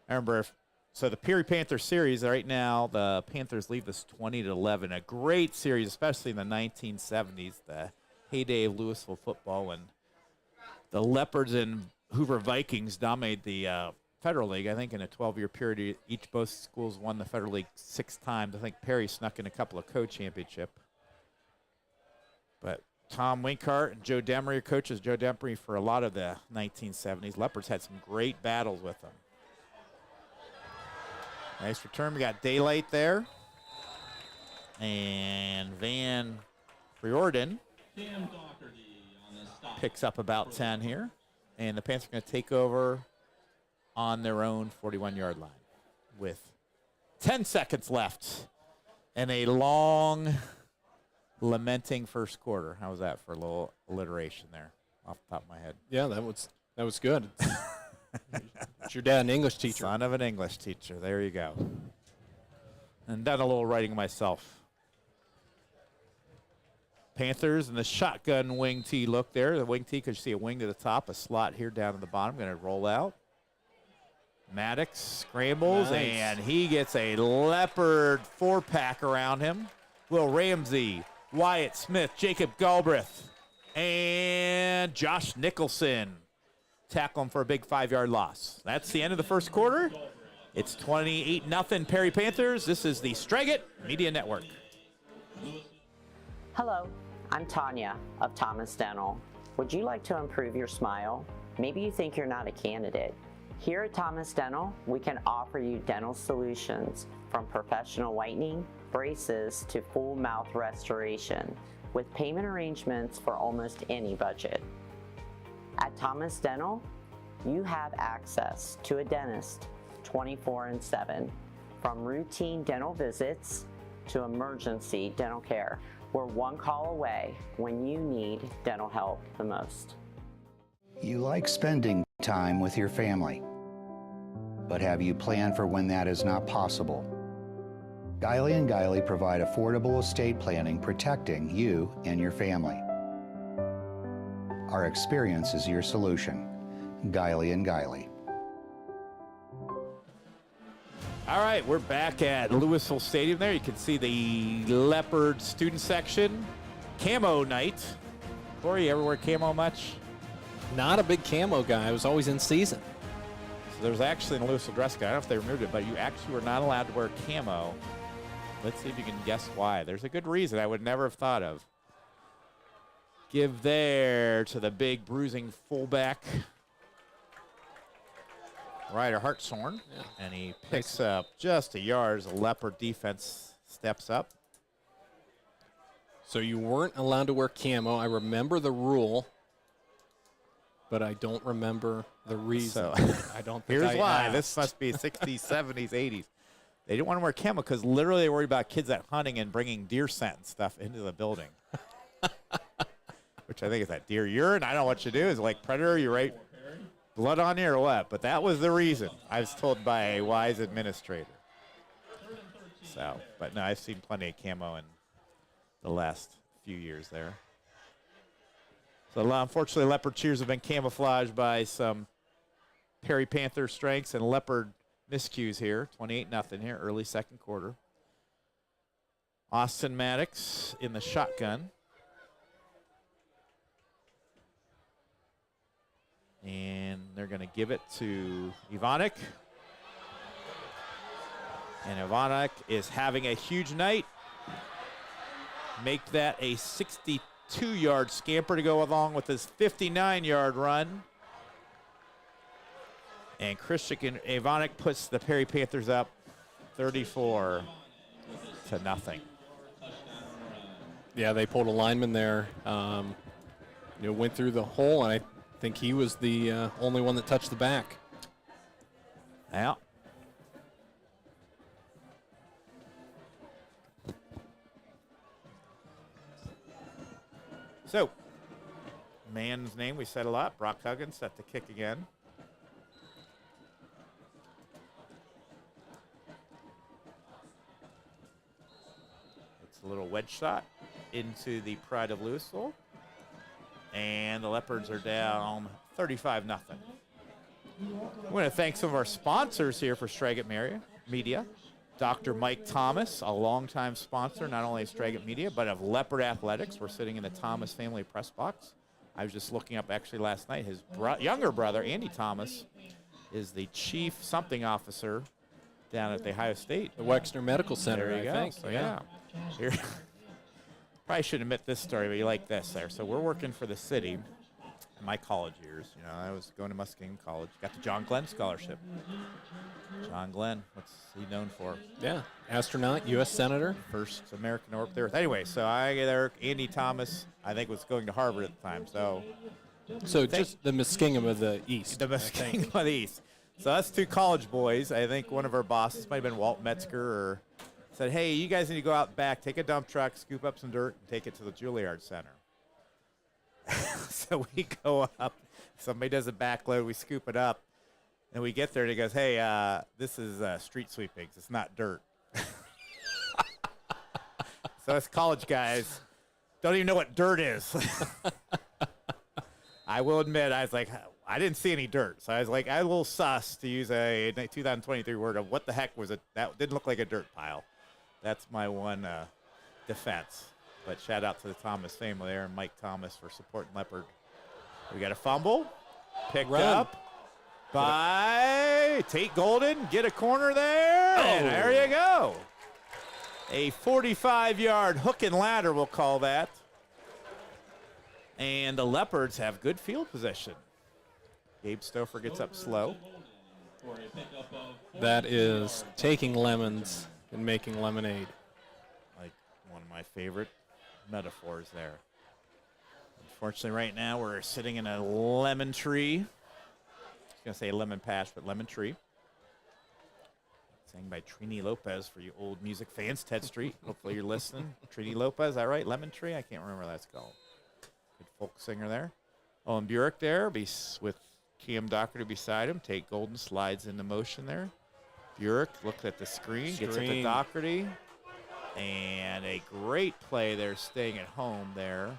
I remember, so the Peary Panther series right now, the Panthers lead this 20-11. A great series, especially in the 1970s, the heyday of Louisville football, when the Leopards and Hoover Vikings dominated the Federal League. I think in a 12-year period, both schools won the Federal League 6 times. I think Perry snuck in a couple of co-championship. But Tom Winkhart and Joe Demery are coaches. Joe Demery for a lot of the 1970s. Leopards had some great battles with them. Nice return. We got daylight there. And Van Riordan picks up about 10 here. And the Panthers are going to take over on their own 41-yard line with 10 seconds left and a long lamenting first quarter. How was that for a little alliteration there? off the top of my head. Yeah, that was good. It's your dad, an English teacher. Son of an English teacher. There you go. And done a little writing myself. Panthers and the shotgun wing tee look there. The wing tee, because you see a wing to the top, a slot here down at the bottom. Going to roll out. Maddox scrambles, Nice. and he gets a Leopard 4-pack around him. Will Ramsey, Wyatt Smith, Jacob Galbraith, and Josh Nicholson tackle him for a big 5-yard loss. That's the end of the first quarter. It's 28-0 Perry Panthers. This is the Straggit Media Network. Hello, I'm Tanya of Thomas Dental. Would you like to improve your smile? Maybe you think you're not a candidate. Here at Thomas Dental, we can offer you dental solutions from professional whitening, braces to full mouth restoration with payment arrangements for almost any budget. At Thomas Dental, you have access to a dentist 24/7, from routine dental visits to emergency dental care. We're one call away when you need dental help the most. You like spending time with your family, but have you planned for when that is not possible? Guiley & Guiley provide affordable estate planning protecting you and your family. Our experience is your solution. Guiley & Guiley. All right, we're back at Louisville Stadium there. You can see the Leopard student section. Camo night. Corey, you ever wear camo much? Not a big camo guy. I was always in season. So there's actually in the Louisville dress code, I don't know if they removed it, but you actually were not allowed to wear camo. Let's see if you can guess why. There's a good reason I would never have thought of. Give there to the big bruising fullback, Ryder Hartshorn, and he picks up just a yard as the Leopard defense steps up. So you weren't allowed to wear camo. I remember the rule, but I don't remember the reason. So I don't think here's I why. asked. This must be 60s, 70s, 80s. They didn't want to wear camo because literally they worried about kids out hunting and bringing deer scent and stuff into the building. Which I think is that deer urine. I don't know what you do. Is it like predator? You write blood on you or what? But that was the reason. I was told by a wise administrator. So, but no, I've seen plenty of camo in the last few years there. So unfortunately, Leopard cheers have been camouflaged by some Perry Panther strengths and Leopard miscues here. 28-0 here, early second quarter. Austin Maddox in the shotgun. And they're going to give it to Ivanek. And Ivanek is having a huge night. Make that a 62-yard scamper to go along with his 59-yard run. And Christian Ivanek puts the Perry Panthers up 34-0. Yeah, they pulled a lineman there. Went through the hole, and I think he was the only one that touched the back. Yeah. So, man's name we said a lot. Brock Huggins set the kick again. It's a little wedge shot into the Pride of Louisville. And the Leopards are down 35-0. I want to thank some of our sponsors here for Straggit Media. Dr. Mike Thomas, a longtime sponsor, not only of Straggit Media, but of Leopard Athletics. We're sitting in the Thomas family press box. I was just looking up actually last night. His younger brother, Andy Thomas, is the chief something officer down at the Ohio State. The Wexner Medical Center, There you I go. think. So, yeah. Here. Probably shouldn't admit this story, but you like this there. So we're working for the city in my college years. You know, I was going to Muskingum College. Got the John Glenn Scholarship. John Glenn, what's he known for? Yeah, astronaut, U.S. Senator. First American to orbit the Earth. Anyway, so I get there. Andy Thomas, I think, was going to Harvard at the time. So just the Muskingum of the East. the Muskingum of the East. So that's two college boys. I think one of our bosses might have been Walt Metzger or said, hey, you guys need to go out back, take a dump truck, scoop up some dirt, and take it to the Juilliard Center. So we go up. Somebody does a backload. We scoop it up. And we get there, and he goes, hey, this is street sweepings. It's not dirt. So us college guys don't even know what dirt is. I will admit, I was like, I didn't see any dirt. So I was like, I was a little sus, to use a 2023 word, of what the heck was it? That didn't look like a dirt pile. That's my one defense. But shout out to the Thomas family there and Mike Thomas for supporting Leopard. We got a fumble. Picked up by Tate Golden. Get a corner there. And there you go. A 45-yard hook and ladder, we'll call that. And the Leopards have good field position. Gabe Stouffer gets up slow. That is taking lemons and making lemonade. Like one of my favorite metaphors there. Unfortunately, right now we're sitting in a lemon tree. I was going to say lemon patch, but lemon tree. Sang by Trini Lopez for you old music fans. Ted Street, hopefully you're listening. Trini Lopez, is that right? Lemon Tree? I can't remember what that's called. Good folk singer there. Oh, and Burek there with Cam Doherty beside him. Tate Golden slides into motion there. Burek looks at the screen, gets it to Doherty. And a great play there, staying at home there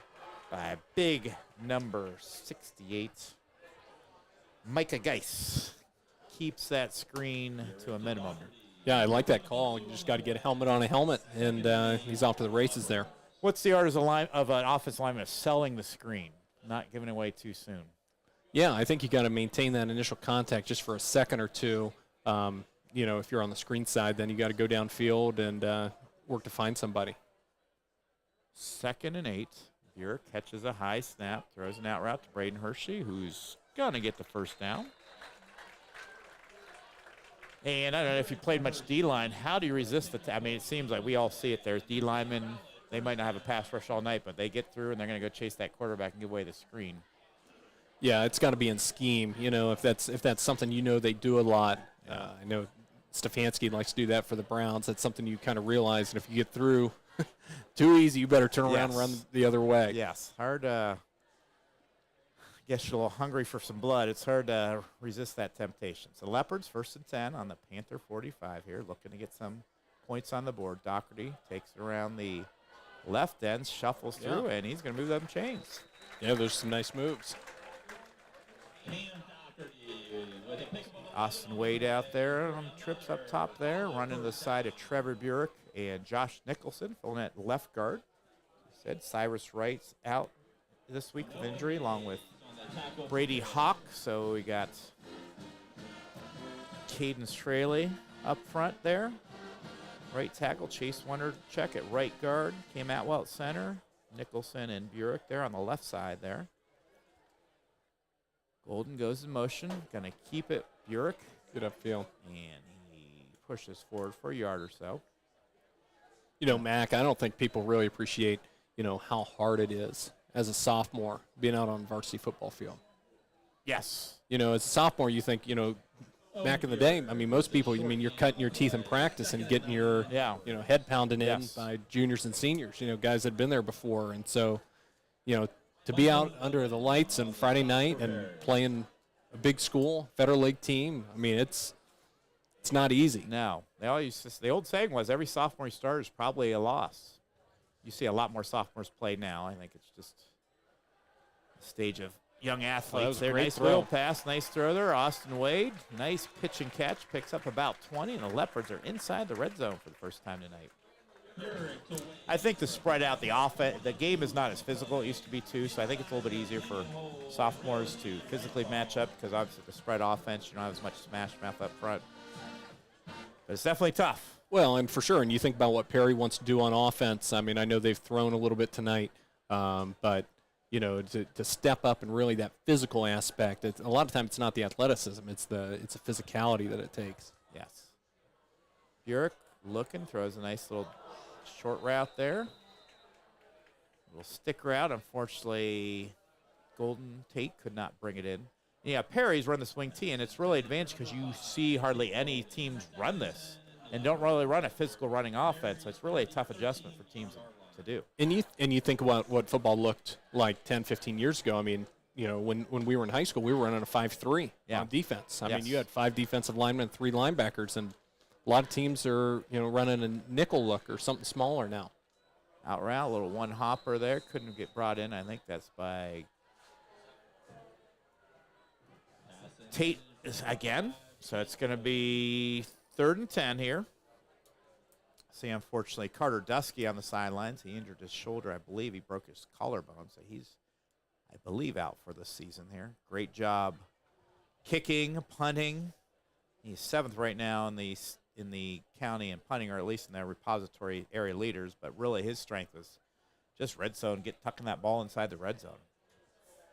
by a big number 68. Micah Geis keeps that screen to a minimum. Yeah, I like that call. You just got to get a helmet on a helmet, and he's off to the races there. What's the art of an offensive lineman of selling the screen, not giving it away too soon? Yeah, I think you got to maintain that initial contact just for a second or two. If you're on the screen side, then you got to go downfield and work to find somebody. 2nd and 8. Burek catches a high snap, throws an out route to Braden Hershey, who's going to get the first down. And I don't know if you played much D-line. How do you resist the it seems like we all see it. There's D-linemen. They might not have a pass rush all night, but they get through, and they're going to go chase that quarterback and give away the screen. Yeah, it's got to be in scheme. If that's something they do a lot. I know Stefanski likes to do that for the Browns. That's something you kind of realize. And if you get through too easy, you better turn around and run the other way. Yes, hard. Guess you're a little hungry for some blood. It's hard to resist that temptation. So Leopards 1st and 10 on the Panther 45 here, looking to get some points on the board. Doherty takes it around the left end, shuffles through, and he's going to move them chains. Yeah, there's some nice moves. Austin Wade out there on trips up top there, running to the side of Trevor Burek and Josh Nicholson filling at left guard. He said Cyrus Wright's out this week with injury, along with Brady Hawk. So we got Caden Straley up front there. Right tackle, Chase Wondercheck at right guard. Cam Atwell at center. Nicholson and Burek there on the left side there. Golden goes in motion, going to keep it. Burek. Good upfield. And he pushes forward for a yard or so. Mac, I don't think people really appreciate, how hard it is as a sophomore being out on varsity football field. Yes. As a sophomore, you think, back in the day, most people, you're cutting your teeth in practice and getting your, head pounded in by juniors and seniors, guys that had been there before. And so, to be out under the lights on Friday night and playing a big school, Federal League team, it's not easy. No. The old saying was every sophomore you start is probably a loss. You see a lot more sophomores play now. I think it's just a stage of young athletes. There, nice wheel pass, nice throw there. Austin Wade, nice pitch and catch, picks up about 20, and the Leopards are inside the red zone for the first time tonight. I think to spread out the offense, the game is not as physical it used to be too, so I think it's a little bit easier for sophomores to physically match up because obviously the spread offense, you don't have as much smash mouth up front. But it's definitely tough. Well, and for sure, and you think about what Perry wants to do on offense. I know they've thrown a little bit tonight, but to step up and really that physical aspect. A lot of times it's not the athleticism; it's the physicality that it takes. Yes. Burek looking, throws a nice little short route there. Little stick route. Unfortunately, Golden Tate could not bring it in. Yeah, Perry's run the swing tee, and it's really advantage because you see hardly any teams run this and don't really run a physical running offense. So it's really a tough adjustment for teams to do. And you think about what football looked like 10, 15 years ago. I mean, when we were in high school, we were running a 5-3 on defense. I mean, you had 5 defensive linemen, 3 linebackers, and a lot of teams are, running a nickel look or something smaller now. Out route, a little one hopper there. Couldn't get brought in. I think that's by Tate again. So it's going to be 3rd and 10 here. See, unfortunately, Carter Dusky on the sidelines. He injured his shoulder. I believe he broke his collarbone. So he's, I believe, out for the season here. Great job kicking, punting. He's 7th right now in the county in punting, or at least in their repository area leaders. But really his strength is just red zone, tucking that ball inside the red zone.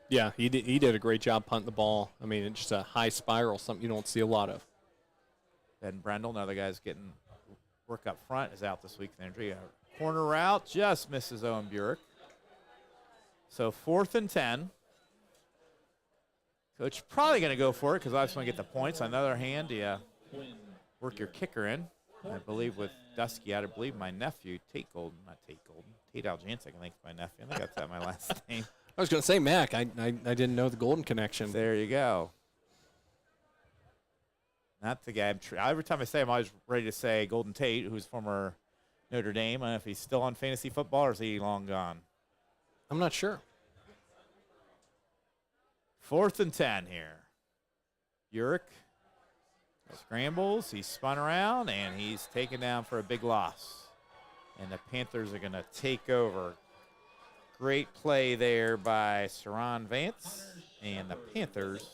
Yeah, he did a great job punting the ball. I mean, it's just a high spiral, something you don't see a lot of. Ben Brendel, another guy's getting work up front, is out this week with injury. Corner route just misses Owen Burek. So 4th and 10. Coach probably going to go for it because I just want to get the points. On the other hand, you work your kicker in. I believe with Dusky out, I believe my nephew, Tate Aljancic, I think is my nephew. I think that's my last name. I was going to say Mac. I didn't know the Golden connection. There you go. Not the guy. Every time I say him, I'm always ready to say Golden Tate, who's former Notre Dame. I don't know if he's still on fantasy football or is he long gone. I'm not sure. 4th and 10 here. Burek scrambles. He's spun around, and he's taken down for a big loss. And the Panthers are going to take over. Great play there by Saran Vance. And the Panthers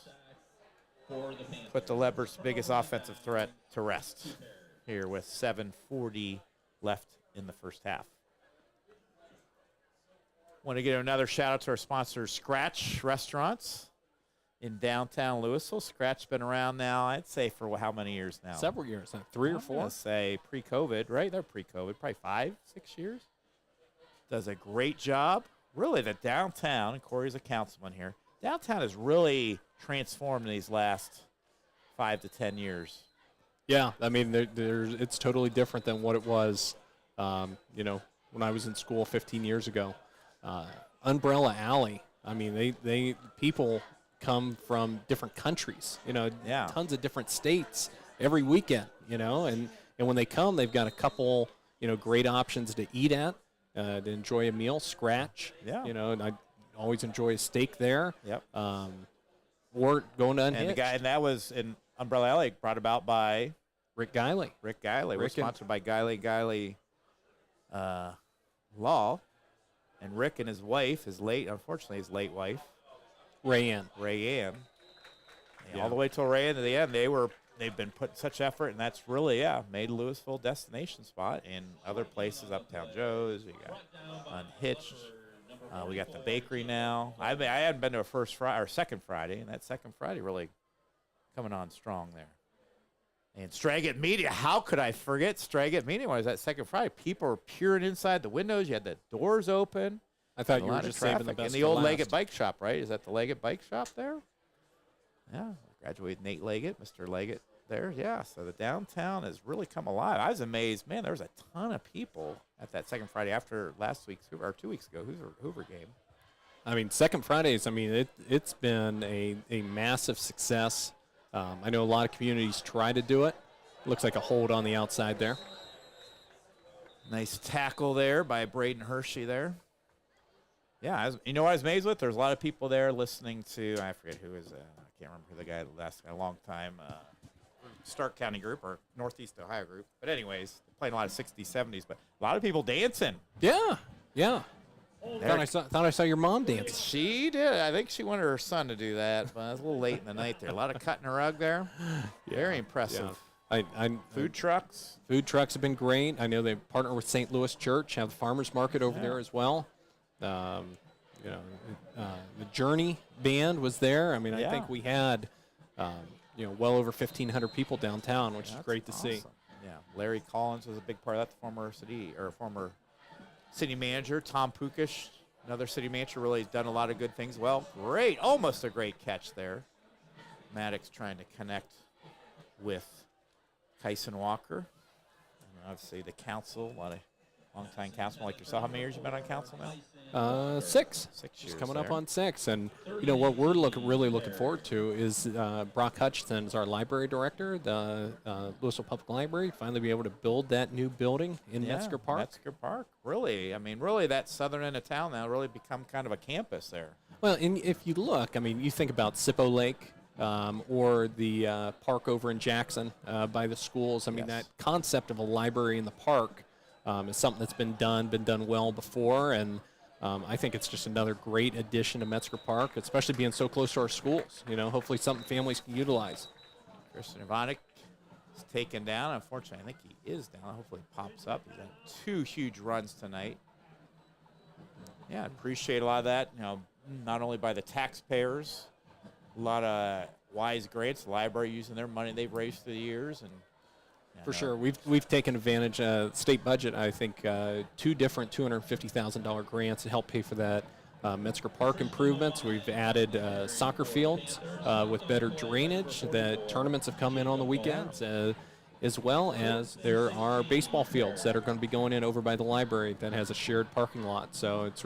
put the Leopards' biggest offensive threat to rest here with 7:40 left in the first half. Want to give another shout out to our sponsor, Scratch Restaurants in downtown Louisville. Scratch been around now, I'd say, for how many years now? Several years, 3 or 4. I'm gonna say pre-COVID, right? They're pre-COVID, probably 5, 6 years. Does a great job. Really, the downtown, and Corey's a councilman here, downtown has really transformed in these last 5 to 10 years. Yeah, I mean, it's totally different than what it was, when I was in school 15 years ago. Umbrella Alley. I mean, people come from different countries. Tons of different states every weekend. And when they come, they've got a couple, great options to eat at, to enjoy a meal. Scratch. Yeah. And I always enjoy a steak there. Yep. Or going to Unhitched. And that was in Umbrella Alley, brought about by Rick Guiley. We're sponsored by Guiley Law. And Rick and his wife, unfortunately, his late wife, Ray Ann. Yeah. All the way till Ray Ann to the end, they've been putting such effort, and that's really, made Louisville a destination spot. And other places, Uptown Joe's, we got Unhitched. We got the bakery now. I hadn't been to a second Friday, and that second Friday really coming on strong there. And Straggett Media, how could I forget Straggett Media when it was that second Friday? People were peering inside the windows. You had the doors open. I thought you were just saving the best in the old Leggett Bike Shop, right? Is that the Leggett Bike Shop there? Yeah, graduated Nate Leggett, Mr. Leggett there. Yeah, so the downtown has really come alive. I was amazed. Man, there was a ton of people at that second Friday after last week's or 2 weeks ago Hoover game. I mean, second Fridays, it's been a massive success. I know a lot of communities try to do it. Looks like a hold on the outside there. Nice tackle there by Braden Hershey there. Yeah, you know what I was amazed with? There's a lot of people there listening to, I forget who is, I can't remember who the guy last a long time, Stark County group or Northeast Ohio group. But anyways, playing a lot of 60s, 70s, but a lot of people dancing. Yeah. Thought I saw your mom dancing. She did. I think she wanted her son to do that, but it was a little late in the night there. A lot of cutting a rug there. Very impressive. Yeah. Food trucks. Food trucks have been great. I know they partner with St. Louis Church, have the farmers market over there as well. The Journey band was there. I mean, I think we had, well over 1,500 people downtown, which is great to see. Yeah, Larry Collins was a big part of that. Former city manager. Tom Pukish, another city manager, really done a lot of good things. Well, great, almost a great catch there. Maddox trying to connect with Kyson Walker. And obviously the council, a lot Longtime councilman like yourself. How many years you been on council now? 6. 6 Just years coming up there. on 6. And, what we're really looking forward to is Brock Hutchinson is our library director, the Louisville Public Library, finally be able to build that new building in Metzger Park. Metzger Park, really. I mean, really that southern end of town now really become kind of a campus there. Well, and if you look, I mean, you think about Sippo Lake or the park over in Jackson by the schools. I mean, Yes. that concept of a library in the park is something that's been done well before, and I think it's just another great addition to Metzger Park, especially being so close to our schools. Hopefully something families can utilize. Christian Ivanek is taken down. Unfortunately, I think he is down. Hopefully he pops up. He's had 2 huge runs tonight. Yeah, I appreciate a lot of that, not only by the taxpayers, a lot of wise grants, the library using their money they've raised through the years. And For sure. We've taken advantage of state budget, I think, 2 different $250,000 grants to help pay for that Metzger Park improvements. We've added soccer fields with better drainage. The tournaments have come in on the weekends, as well as there are baseball fields that are going to be going in over by the library that has a shared parking lot. So it's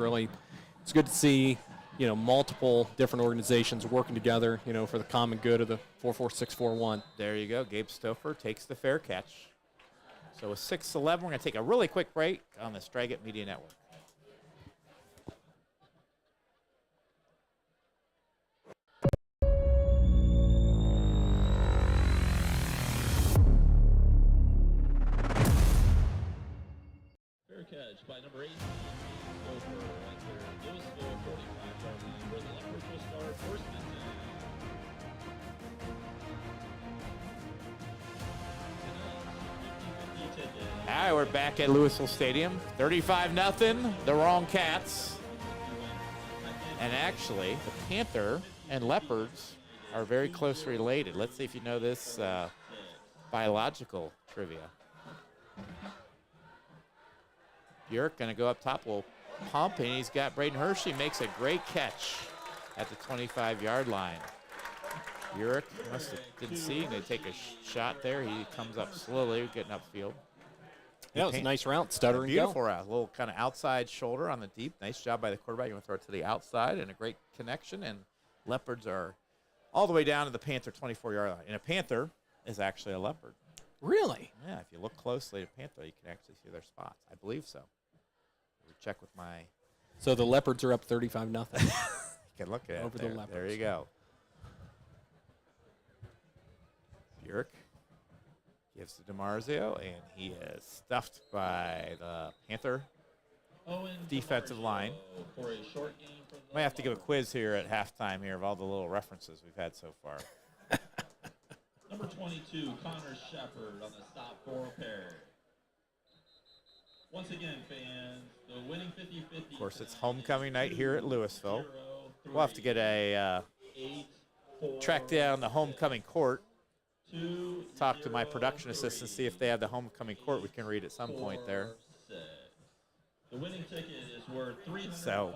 good to see, multiple different organizations working together, for the common good of the 44641. there you go. Gabe Stouffer takes the fair catch. So with 6:11, we're going to take a really quick break on the Strygate Media Network. Fair catch by number 18. Over at their Louisville 45-yard line where the Leopards will start first and 10. All right, we're back at Louisville Stadium. 35-0, the wrong Cats. And actually, the Panther and Leopards are very close related. Let's see if you know this biological trivia. Bjork going to go up top, will pump, and he's got Braden Hershey, makes a great catch at the 25-yard line. Bjork didn't see, they take a shot there. He comes up slowly, getting upfield. Yeah, it was a nice route, stutter and Beautiful go. route, a little kind of outside shoulder on the deep. Nice job by the quarterback. You want to throw it to the outside, and a great connection. And Leopards are all the way down to the Panther 24-yard line. And a Panther is actually a Leopard. Really? Yeah, if you look closely at a Panther, you can actually see their spots. I believe so. We'll check with my. So the Leopards are up 35-0. You can look at Over it the there. Leopards. There you go. Bjork gives to DiMarzio, and he is stuffed by the Panther defensive line. For a short game for the Might have to give a quiz here at halftime here of all the little references we've had so far. Number 22, Connor Shepard on the stop for a pair. Once again, fans, the winning 50-50. Of course, it's homecoming night here at Louisville. We'll have to get a track down the homecoming court. Talk to my production assistant, see if they have the homecoming court we can read at some point there. The winning ticket is worth $305. So,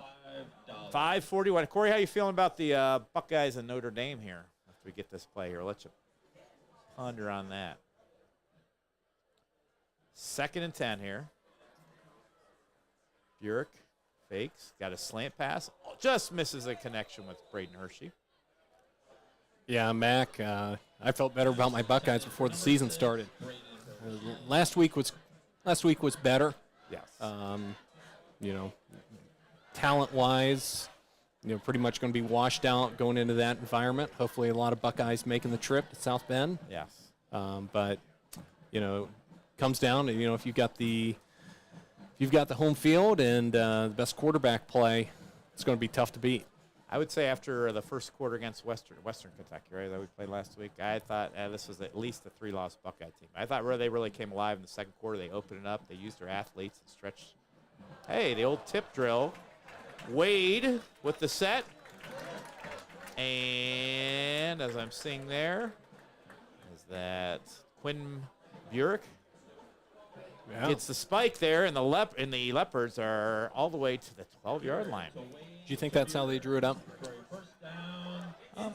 541. Corey, how you feeling about the Buckeyes and Notre Dame here after we get this play here? I'll let you ponder on that. 2nd and 10 here. Bjork fakes, got a slant pass, just misses a connection with Braden Hershey. Yeah, Mac, I felt better about my Buckeyes before the season started. Last week was better. Yes. Talent-wise, pretty much going to be washed out going into that environment. Hopefully a lot of Buckeyes making the trip to South Bend. Yes. But, comes down to, if you've got the home field and the best quarterback play, it's going to be tough to beat. I would say after the first quarter against Western Kentucky, right, that we played last week, I thought this was at least a 3-loss Buckeye team. I thought they really came alive in the second quarter. They opened it up. They used their athletes and stretched. Hey, the old tip drill. Wade with the set. And as I'm seeing there, is that Quinn Bjork gets the spike there, and the Leopards are all the way to the 12-yard line. Do you think that's how they drew it up?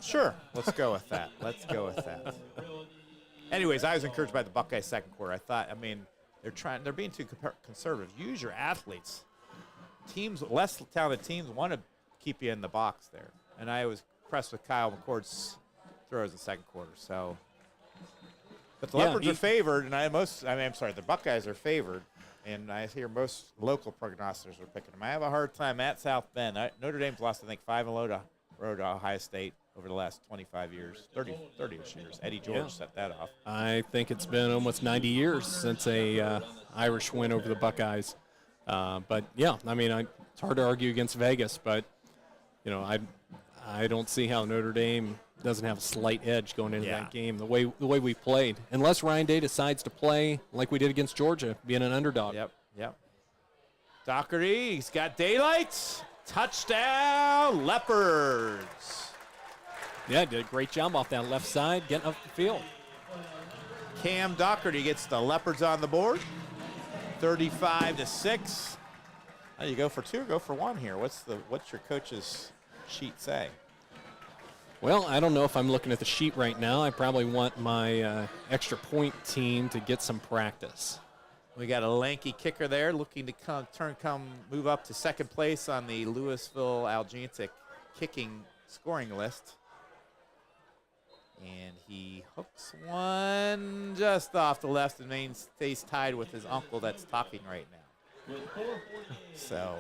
Sure. Let's go with that. Anyways, I was encouraged by the Buckeyes second quarter. I thought, they're being too conservative. Use your athletes. Less talented teams want to keep you in the box there. And I was impressed with Kyle McCord's throws in the second quarter. So, but the Leopards are favored, and the Buckeyes are favored, and I hear most local prognosticators are picking them. I have a hard time at South Bend. Notre Dame's lost, I think, 5 in a row to Ohio State over the last 25 years, 30-ish years. Eddie George set that off. I think it's been almost 90 years since a Irish win over the Buckeyes. But yeah, I mean, it's hard to argue against Vegas, but you know, I don't see how Notre Dame doesn't have a slight edge going into that game. The way we played, unless Ryan Day decides to play like we did against Georgia, being an underdog. Yep. Doherty, he's got daylight. Touchdown, Leopards. Yeah, did a great job off that left side, getting up the field. Cam Doherty gets the Leopards on the board. 35-6. Oh, you go for 2 or go for 1 here? What's your coach's sheet say? Well, I don't know if I'm looking at the sheet right now. I probably want my extra point team to get some practice. We got a lanky kicker there looking to move up to second place on the Louisville Algiantic scoring list. And he hooks one just off the left and stays tied with his uncle that's talking right now. So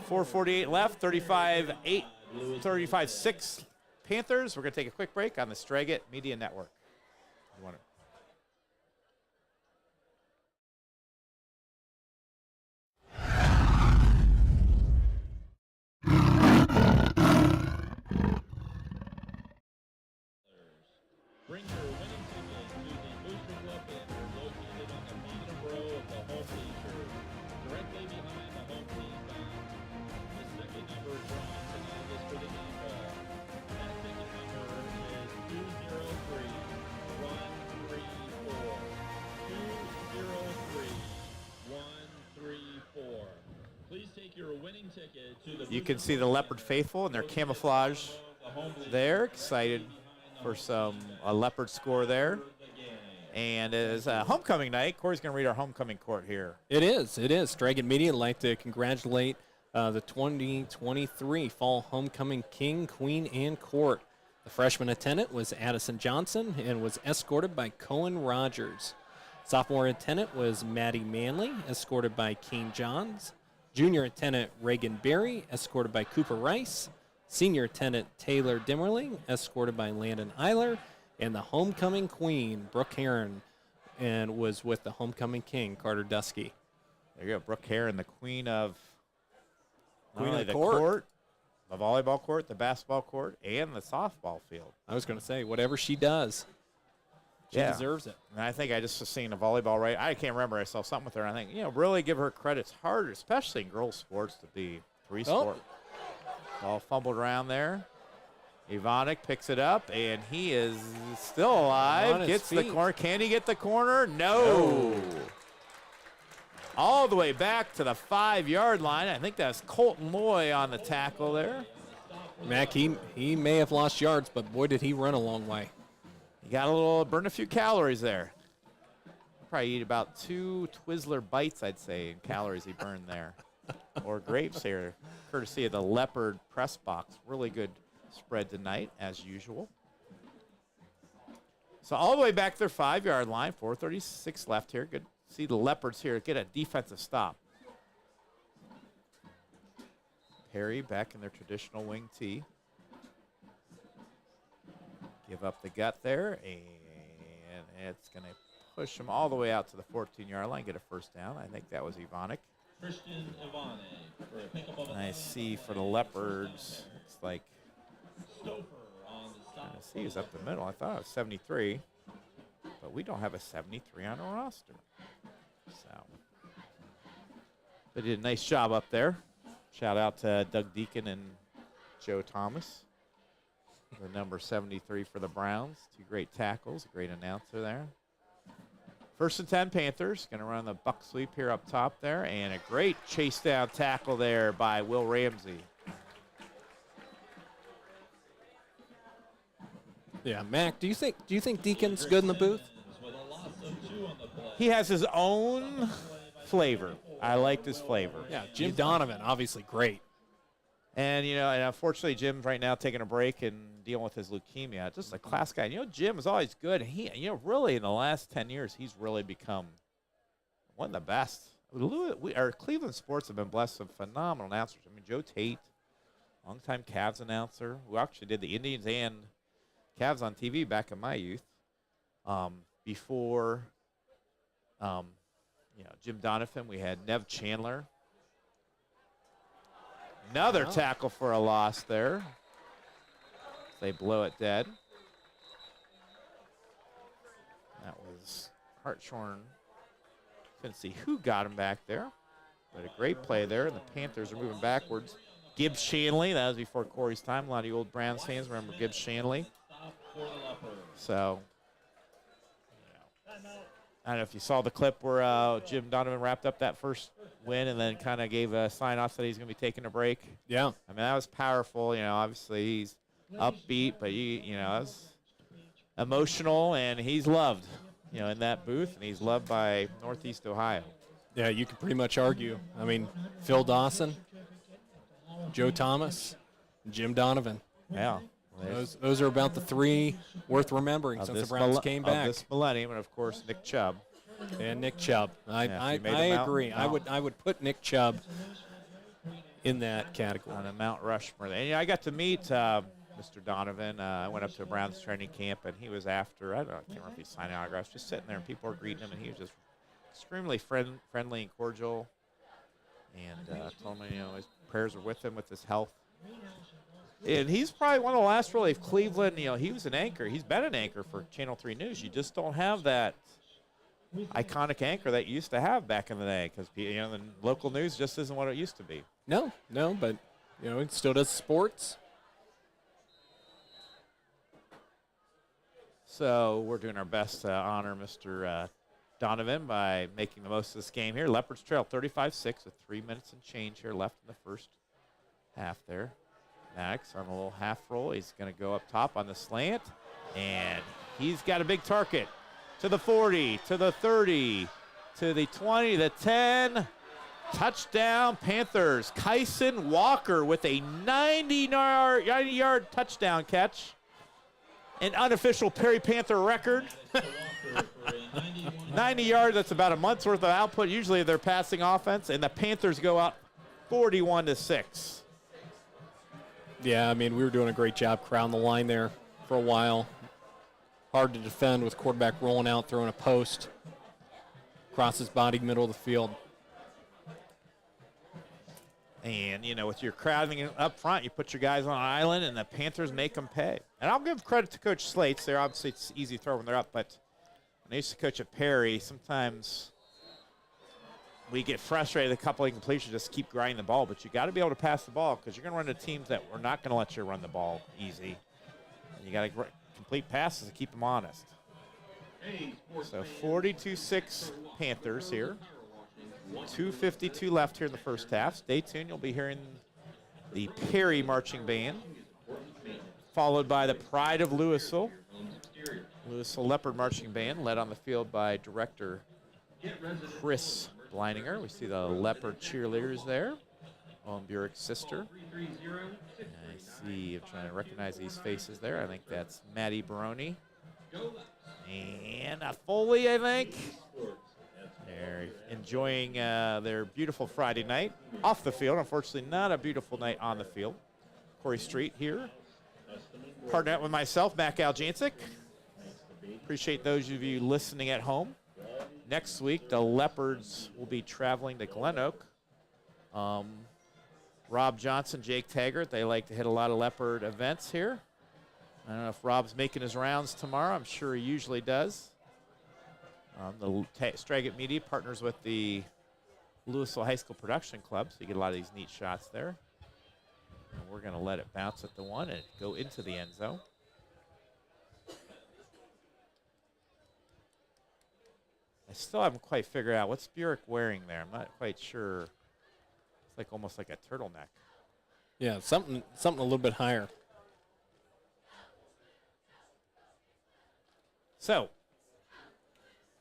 4:48 left, 35-6 Panthers. We're going to take a quick break on the Straggett Media Network. Bring your winning ticket to the Booster Club banner located on the bottom row of the home bleachers, directly behind the home team bound. The second number drawn tonight is for the game ball. That ticket number is 203-134. 203-134. Please take your winning ticket to the You can see the Leopard faithful in their camouflage there, excited for a Leopard score there. And it is homecoming night. Corey's going to read our homecoming court here. It is. Straggett Media would like to congratulate the 2023 Fall Homecoming King, Queen, and Court. The freshman attendant was Addison Johnson and was escorted by Cohen Rogers. Sophomore attendant was Maddie Manley, escorted by Kane Johns. Junior attendant Reagan Berry, escorted by Cooper Rice. Senior attendant Taylor Dimmerling, escorted by Landon Eiler, and the homecoming queen, Brooke Heron, and was with the homecoming king, Carter Dusky. There you go, Brooke Heron, the queen of the court, the volleyball court, the basketball court, and the softball field. I was going to say, whatever she does, she deserves it. And I think I just was seeing a volleyball, right? I can't remember. I saw something with her, and I think, really give her credit. It's hard, especially in girls' sports, to be three-sport. Ball fumbled around there. Ivanic picks it up, and he is still alive. Gets the corner. Can he get the corner? No. All the way back to the 5-yard line. I think that's Colton Loy on the tackle there. Mac, he may have lost yards, but boy, did he run a long way. He got burned a few calories there. Probably eat about 2 Twizzler bites, I'd say, in calories he burned there. Or grapes here, courtesy of the Leopard press box. Really good spread tonight, as usual. So all the way back to their 5-yard line, 4:36 left here. Good to see the Leopards here get a defensive stop. Perry back in their traditional wing tee. Give up the gut there, and it's going to push them all the way out to the 14-yard line, get a first down. I think that was Ivanic. Christian Ivane for a pickup of And I see for the Leopards, it's like, Stouffer on the stop. I see he's up the middle. I thought it was 73, but we don't have a 73 on our roster. So they did a nice job up there. Shout out to Doug Deacon and Joe Thomas, the number 73 for the Browns. 2 great tackles, a great announcer there. 1st and 10 Panthers, going to run the buck sweep here up top there, and a great chase down tackle there by Will Ramsey. Yeah, Mac, do you think Deacon's good in the booth? he has his own flavor. I liked his flavor. Yeah, Jim Donovan, obviously great. And, and unfortunately, Jim's right now taking a break and dealing with his leukemia. Just a class guy. Jim is always good. And he, really in the last 10 years, he's really become one of the best. Our Cleveland sports have been blessed with phenomenal announcers. I mean, Joe Tate, longtime Cavs announcer, who actually did the Indians and Cavs on TV back in my youth. Before, Jim Donovan, we had Nev Chandler. Another tackle for a loss there. They blow it dead. That was Hartshorn. Couldn't see who got him back there. But a great play there, and the Panthers are moving backwards. Gibbs Shanley, that was before Corey's time. A lot of you old Browns fans remember Gibbs Shanley. So, I don't know if you saw the clip where Jim Donovan wrapped up that first win and then kind of gave a sign-off that he's going to be taking a break. Yeah. I mean, that was powerful. Obviously he's upbeat, but it was emotional, and he's loved, in that booth, and he's loved by Northeast Ohio. Yeah, you can pretty much argue. I mean, Phil Dawson, Joe Thomas, Jim Donovan. Yeah. Those are about the three worth remembering since the Browns came back. Of this millennium, and, of course, Nick Chubb. And Nick Chubb. I agree. I would put Nick Chubb in that category. On a Mount Rushmore. And I got to meet Mr. Donovan. I went up to a Browns training camp, and he was after. I can't remember if he signed autographs. Just sitting there, and people were greeting him, and he was just extremely friendly and cordial. And told me, his prayers are with him with his health. And he's probably one of the last really of Cleveland. He was an anchor. He's been an anchor for Channel 3 News. You just don't have that iconic anchor that you used to have back in the day, because the local news just isn't what it used to be. No, but it still does sports. So we're doing our best to honor Mr. Donovan by making the most of this game here. Leopards trail 35-6 with 3 minutes and change here left in the first half there. Maddox on a little half roll. He's going to go up top on the slant, and he's got a big target. To the 40, to the 30, to the 20, the 10. Touchdown, Panthers. Kyson Walker with a 90-yard touchdown catch. An unofficial Perry Panther record. 90 yards, that's about a month's worth of output. Usually they're passing offense, and the Panthers go out 41-6. Yeah, I mean, we were doing a great job crowding the line there for a while. Hard to defend with quarterback rolling out, throwing a post across his body, middle of the field. And, with your crowding up front, you put your guys on an island, and the Panthers make them pay. And I'll give credit to Coach Slates. Obviously, it's easy to throw when they're up, but when I used to coach at Perry, sometimes we get frustrated. A couple of incompletions, just keep grinding the ball. But you got to be able to pass the ball, because you're going to run into teams that are not going to let you run the ball easy. And you got to complete passes to keep them honest. So 42-6 Panthers here. 2:52 left here in the first half. Stay tuned. You'll be hearing the Perry Marching Band, followed by the Pride of Louisville. Louisville Leopard Marching Band, led on the field by director Chris Bleininger. We see the Leopard cheerleaders there. Owen Burick's sister. I see, I'm trying to recognize these faces there. I think that's Maddie Baroni. And Foley, I think. They're enjoying their beautiful Friday night off the field. Unfortunately, not a beautiful night on the field. Corey Street here. Partner with myself, Mac Aljancic. Appreciate those of you listening at home. Next week, the Leopards will be traveling to Glen Oak. Rob Johnson, Jake Taggart, they like to hit a lot of Leopard events here. I don't know if Rob's making his rounds tomorrow. I'm sure he usually does. The Straggett Media partners with the Louisville High School Production Club, so you get a lot of these neat shots there. And we're going to let it bounce at the one and go into the end zone. I still haven't quite figured out what's Burick wearing there. I'm not quite sure. It's like almost like a turtleneck. Yeah, something a little bit higher. So,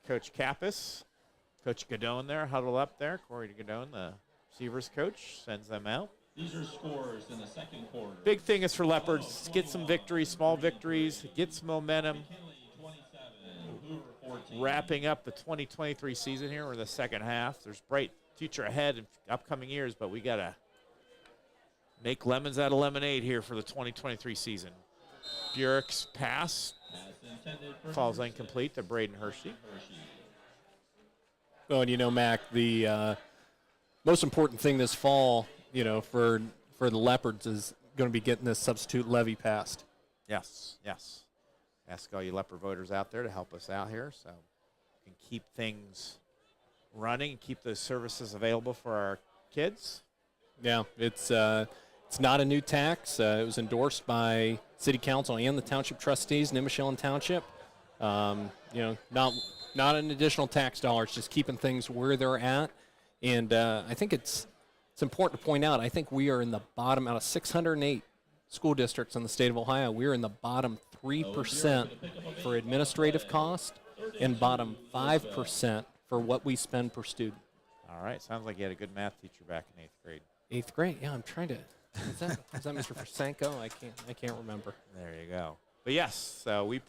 Coach Kappas Coach Godone there, huddled up there. Corey Godone, the receivers coach, sends them out. These are scores in the second quarter. Big thing is for Leopards, get some victories, small victories, get some momentum. 27, Hoover 14. Wrapping up the 2023 season here. We're in the second half. There's bright future ahead in upcoming years, but we got to make lemons out of lemonade here for the 2023 season. Burick's pass falls incomplete to Braden Hershey. Well, and you know, Mac, the most important thing this fall, you know, for the Leopards is going to be getting this substitute levy passed. Yes, yes. Ask all you Leopard voters out there to help us out here so we can keep things running and keep those services available for our kids. Yeah, it's not a new tax. It was endorsed by City Council and the Township trustees, Nimish Township. You know, not an additional tax dollars, just keeping things where they're at. And I think it's important to point out, I think we are in the bottom out of 608 school districts in the state of Ohio. We're in the bottom 3% for administrative cost and bottom 5% for what we spend per student. All right, sounds like you had a good math teacher back in 8th grade. 8th grade, yeah, I'm trying to. Is that Mr. Frasenko? I can't remember. There you go. But yes, so we've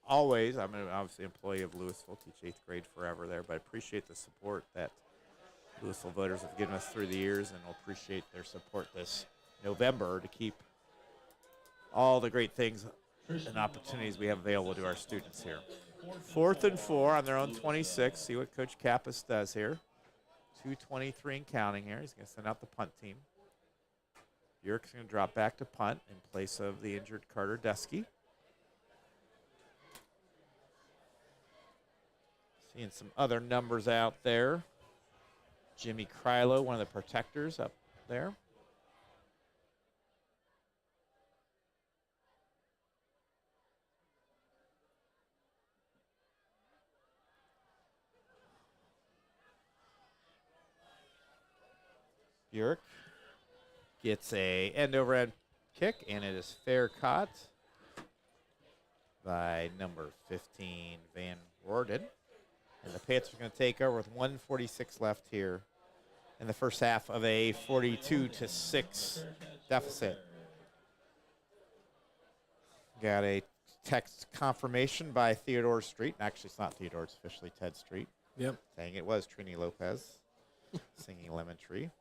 always, I'm obviously an employee of Louisville, teach 8th grade forever there, but I appreciate the support that Louisville voters have given us through the years, and we'll appreciate their support this November to keep all the great things and opportunities we have available to our students here. 4th and 4 on their own 26. See what Coach Kappas does here. 2:23 and counting here. He's going to send out the punt team. Bjork's going to drop back to punt in place of the injured Carter Deskey. Seeing some other numbers out there. Jimmy Krylo, one of the protectors up there. Bjork gets a end-over-end kick, and it is fair caught by number 15, Van Roorden. And the Panthers are going to take over with 1:46 left here in the first half of a 42-6 deficit. Got a text confirmation by Theodore Street. Actually, it's not Theodore. It's officially Ted Street. Yep. Saying it was Trini Lopez singing Lemon Tree.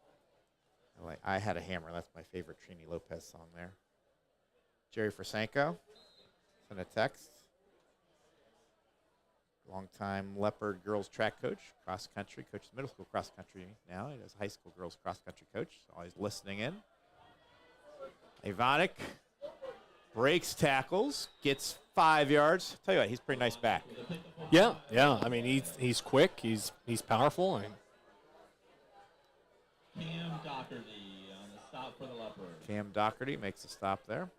I Had a Hammer. That's my favorite Trini Lopez song there. Jerry Frasenko sent a text. Longtime Leopard girls track coach, cross country, coaches middle school cross country now. He does high school girls cross country coach. Always listening in. Ivanek breaks tackles, gets 5 yards. Tell you what, he's a pretty nice back. Yeah. I mean, he's quick. He's powerful. And Cam Doherty on the stop for the Leopards. Cam Doherty makes a stop there.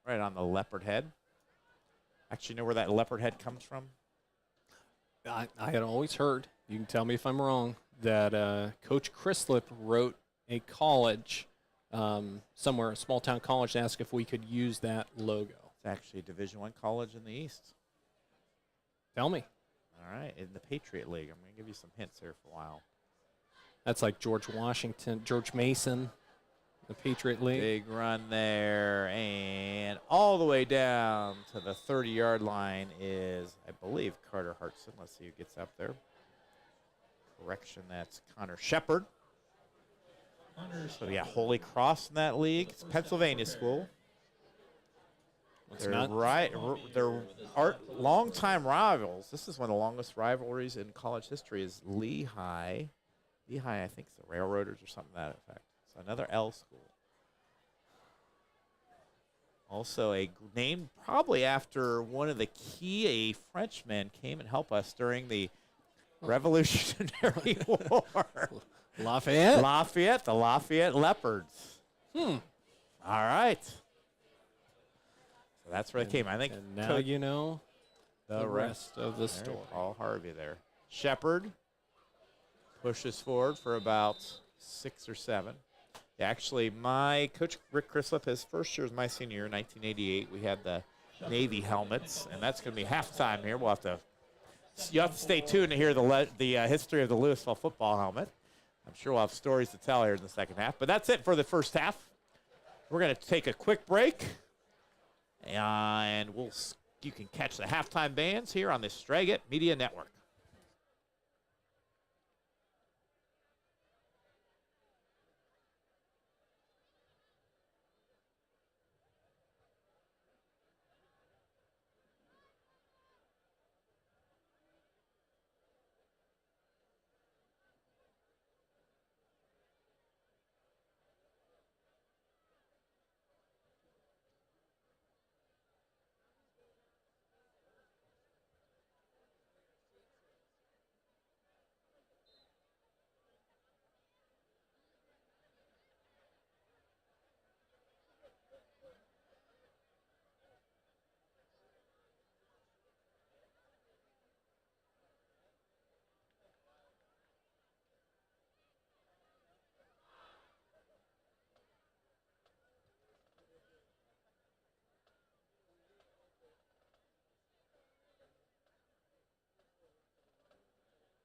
Right on the leopard head. Actually, know where that leopard head comes from? I had always heard, you can tell me if I'm wrong, that Coach Chrislip wrote a college somewhere, a small town college, to ask if we could use that logo. It's actually a Division I college in the East. Tell me. All right, in the Patriot League. I'm going to give you some hints here for a while. That's like George Washington, George Mason, the Patriot League. Big run there, and all the way down to the 30-yard line is, I believe, Carter Hartson. Let's see who gets up there. Correction, that's Connor Shepard. So we got Holy Cross in that league. It's Pennsylvania school. They're longtime rivals. This is one of the longest rivalries in college history. Is Lehigh. Lehigh, I think, is the Railroaders or something to that effect. So another L school. Also named probably after one of the key Frenchmen came and helped us during the Revolutionary War. Lafayette? The Lafayette Leopards. All right. So that's where they came. I think. And now you know the rest of the story. Paul Harvey there. Shepard pushes forward for about 6 or 7. Actually, my coach, Rick Chrislip, his first year was my senior year, 1988. We had the Navy helmets, and that's going to be halftime here. We'll have to you have to stay tuned to hear the history of the Louisville football helmet. I'm sure we'll have stories to tell here in the second half. But that's it for the first half. We're going to take a quick break, and you can catch the halftime bands here on the Straggett Media Network.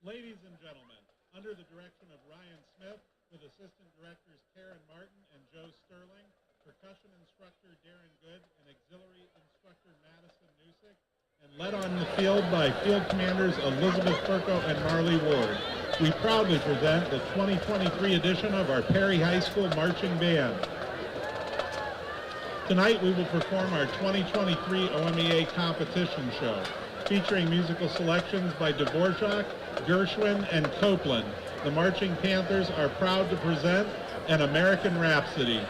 Ladies and gentlemen, under the direction of Ryan Smith, with assistant directors Karen Martin and Joe Sterling, percussion instructor Darren Good, and auxiliary instructor Madison Nusick, and led on the field by field commanders Elizabeth Furco and Marley Ward, we proudly present the 2023 edition of our Perry High School Marching Band. Tonight we will perform our 2023 OMEA competition show, featuring musical selections by Dvorak, Gershwin, and Copeland. The Marching Panthers are proud to present an American Rhapsody.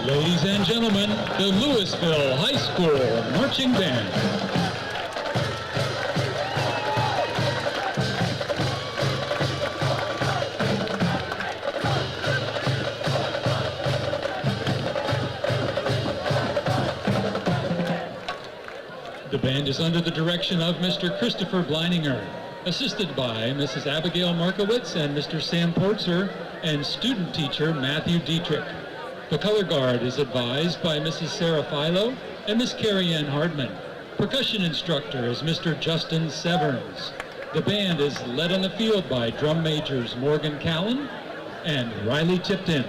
Ladies and gentlemen, the Louisville High School Marching Band. The band is under the direction of Mr. Christopher Bleininger, assisted by Mrs. Abigail Markowitz and Mr. Sam Portzer, and student teacher Matthew Dietrich. The color guard is advised by Mrs. Sarah Philo and Miss Carrie Ann Hardman. Percussion instructor is Mr. Justin Severns. The band is led on the field by drum majors Morgan Callan and Riley Tipton.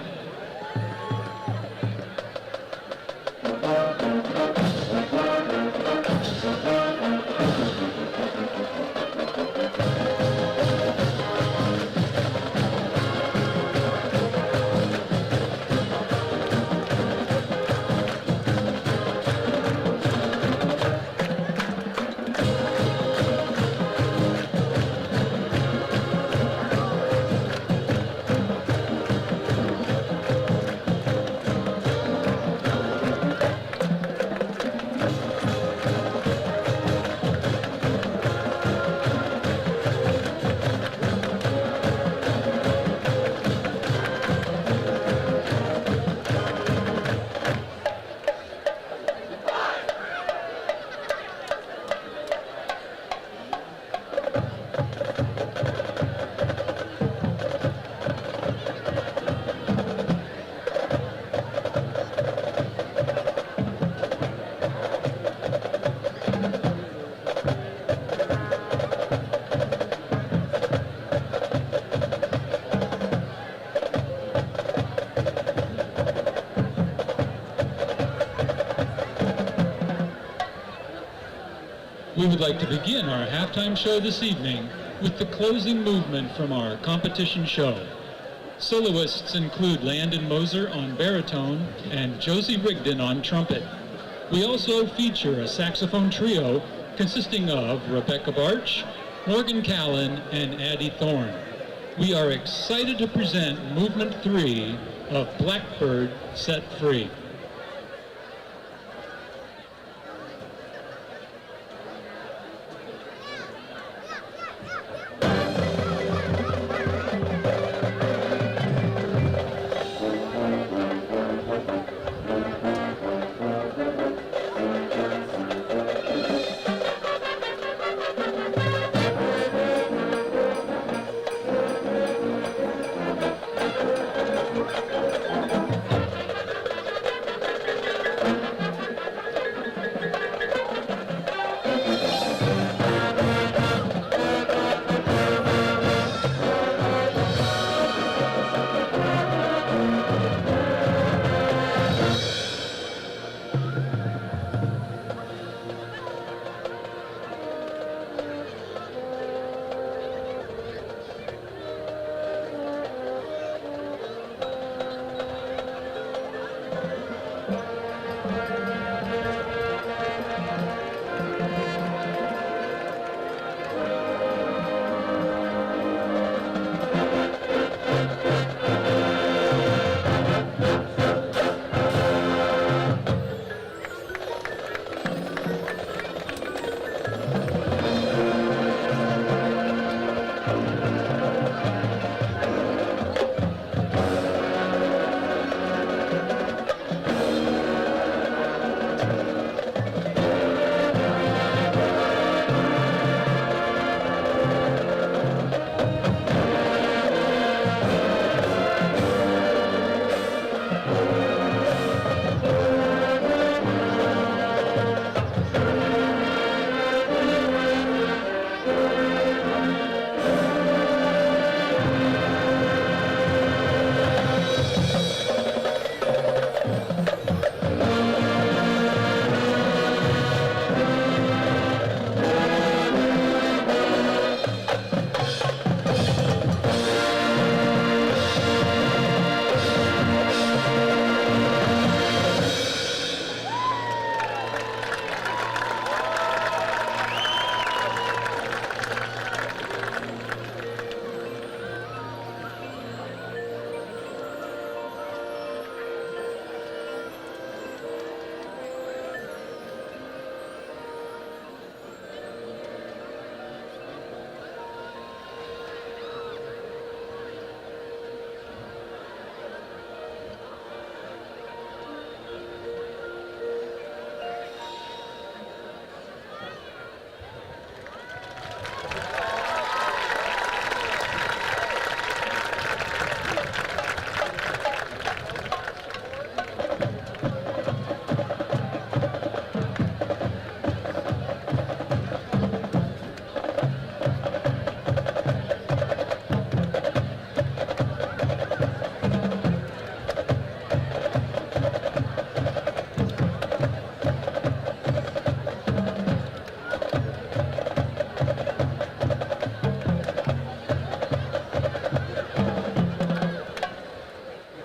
We would like to begin our halftime show this evening with the closing movement from our competition show. Soloists include Landon Moser on baritone and Josie Rigdon on trumpet. We also feature a saxophone trio consisting of Rebecca Barch, Morgan Callan, and Addie Thorne. We are excited to present Movement 3 of Blackbird Set Free.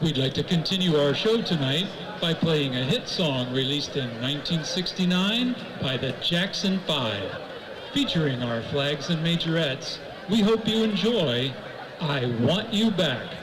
We'd like to continue our show tonight by playing a hit song released in 1969 by the Jackson 5. Featuring our flags and majorettes, we hope you enjoy I Want You Back.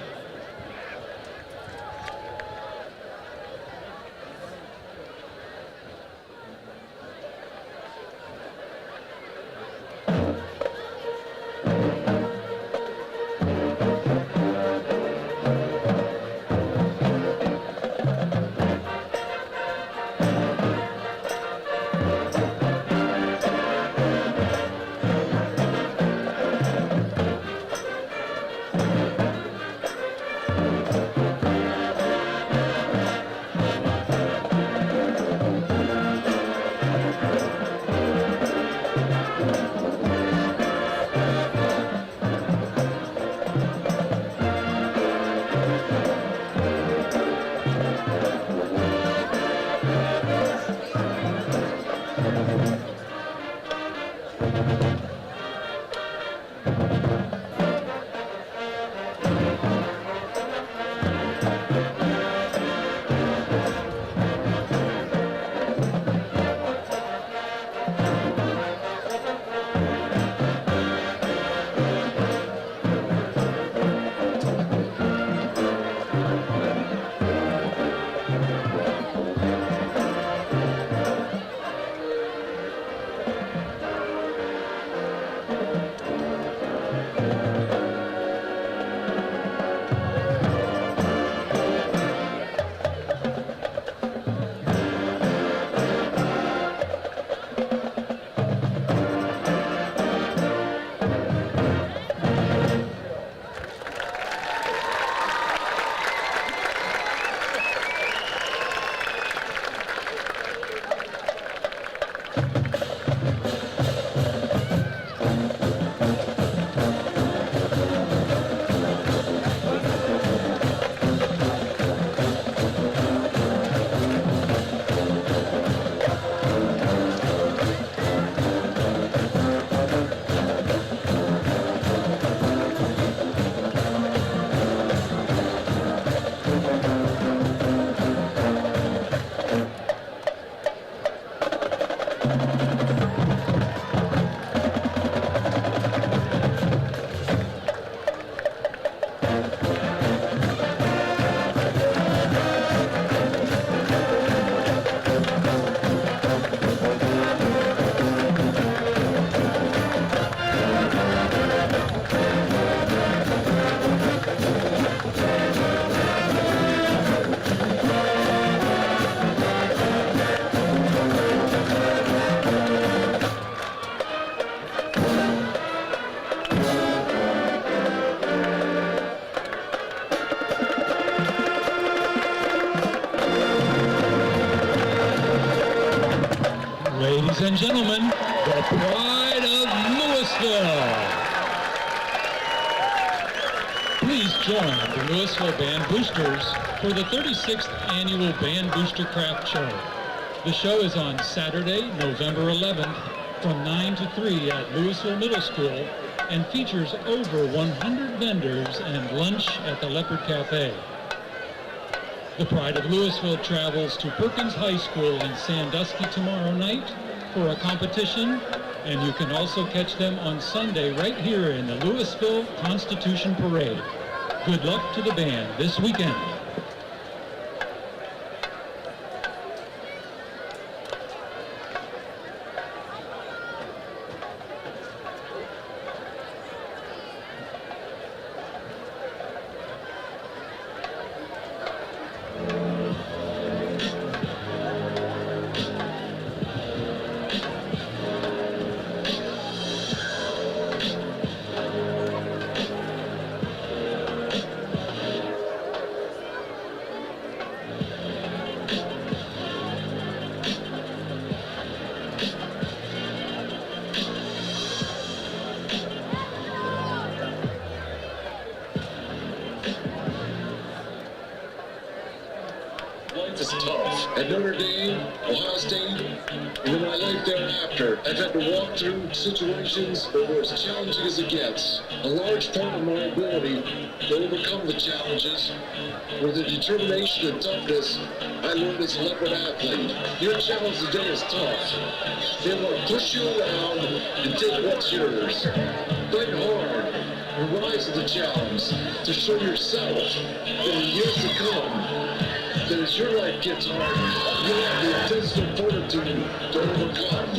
Ladies and gentlemen, the pride of Louisville. Please join the Louisville Band Boosters for the 36th Annual Band Booster Craft Show. The show is on Saturday, November 11th from 9 to 3 at Louisville Middle School and features over 100 vendors and lunch at the Leopard Cafe. The Pride of Louisville travels to Perkins High School in Sandusky tomorrow night for a competition, and you can also catch them on Sunday right here in the Louisville Constitution Parade. Good luck to the band this weekend. State and in my life thereafter, I've had to walk through situations that were as challenging as it gets. A large part of my ability to overcome the challenges were the determination and toughness I learned as a Leopard athlete. Your challenge today is tough. They want to push you around and take what's yours. Fight hard and rise to the challenge to show yourself that in years to come, that as your life gets hard, you'll have the intestinal fortitude to overcome.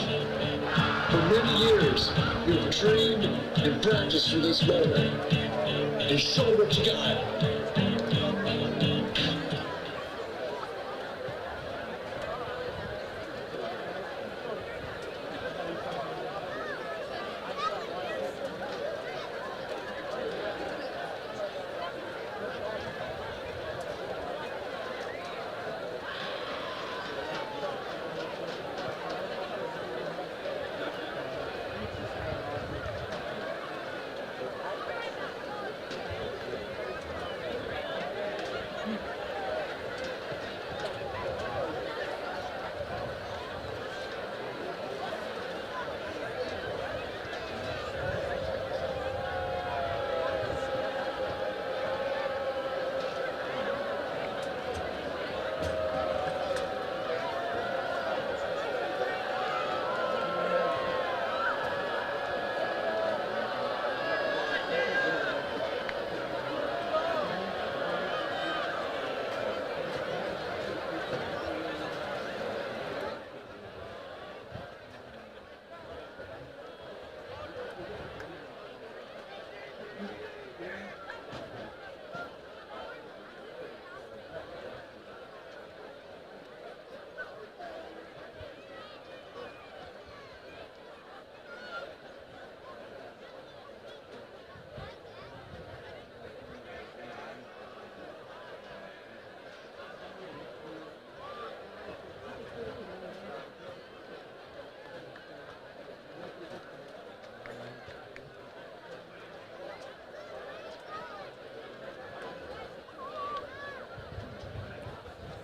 For many years, you've trained and practiced for this moment. And show what you got.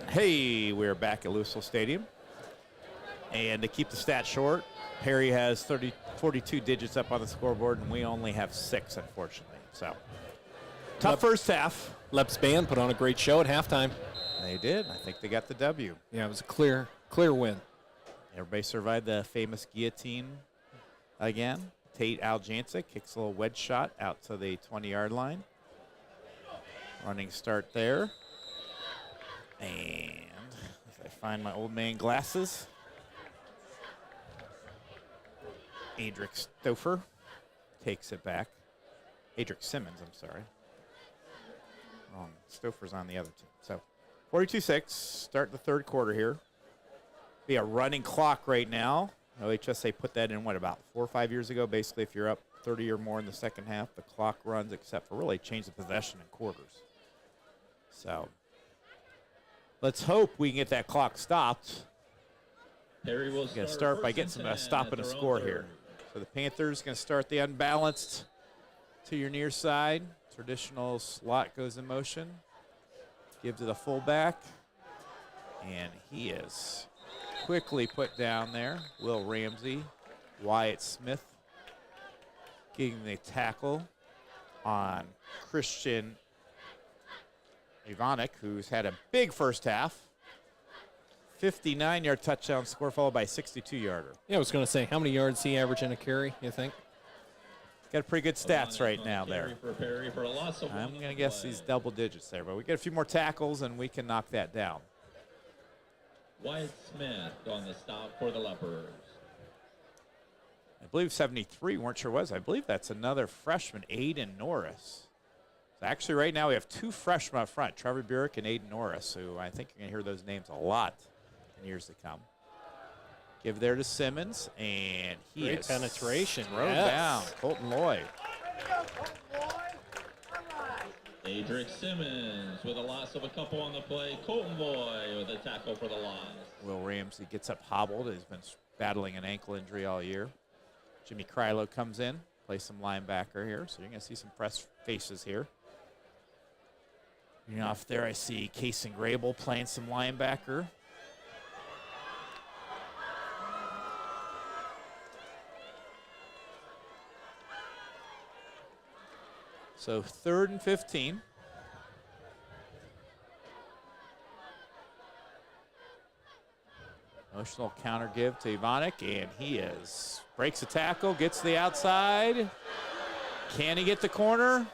Hey, we're back at Louisville Stadium. And to keep the stats short, Perry has 42 digits up on the scoreboard, and we only have 6, unfortunately. So, tough first half. Lep's band put on a great show at halftime. They did. I think they got the W. Yeah, it was a clear win. Everybody survived the famous guillotine again. Tate Aljansic kicks a little wedge shot out to the 20-yard line. Running start there. And if I find my old man glasses, Adric Stouffer takes it back. Adric Simmons, I'm sorry. Wrong. Stouffer's on the other team. So 42-6, start the third quarter here. Be a running clock right now. OHSA put that in, about 4 or 5 years ago? Basically, if you're up 30 or more in the second half, the clock runs, except for really change the possession in quarters. So let's hope we can get that clock stopped. Perry will start by getting some stopping a score here. So the Panthers going to start the unbalanced to your near side. Traditional slot goes in motion. Give to the fullback. And he is quickly put down there. Will Ramsey, Wyatt Smith getting the tackle on Christian Ivanic, who's had a big first half. 59-yard touchdown score followed by a 62-yarder. Yeah, I was going to say, how many yards he averaging a carry, you think? Got pretty good stats right now there. For Perry for a loss of I'm going to guess these double digits there, but we get a few more tackles and we can knock that down. Wyatt Smith on the stop for the Leopards. I believe 73, weren't sure was. I believe that's another freshman, Aiden Norris. So actually right now we have 2 freshmen up front, Trevor Burek and Aiden Norris, who I think you're going to hear those names a lot in years to come. Give there to Simmons, and he Great is penetration. thrown down. Colton Loy. Adric Simmons with a loss of a couple on the play. Colton Boy with a tackle for the loss. Will Ramsey gets up hobbled. He's been battling an ankle injury all year. Jimmy Krylo comes in, plays some linebacker here. So you're going to see some press faces here. Off there, I see Case and Grable playing some linebacker. So 3rd and 15. Emotional counter give to Ivonic, and he breaks a tackle, gets to the outside. Can he get the corner?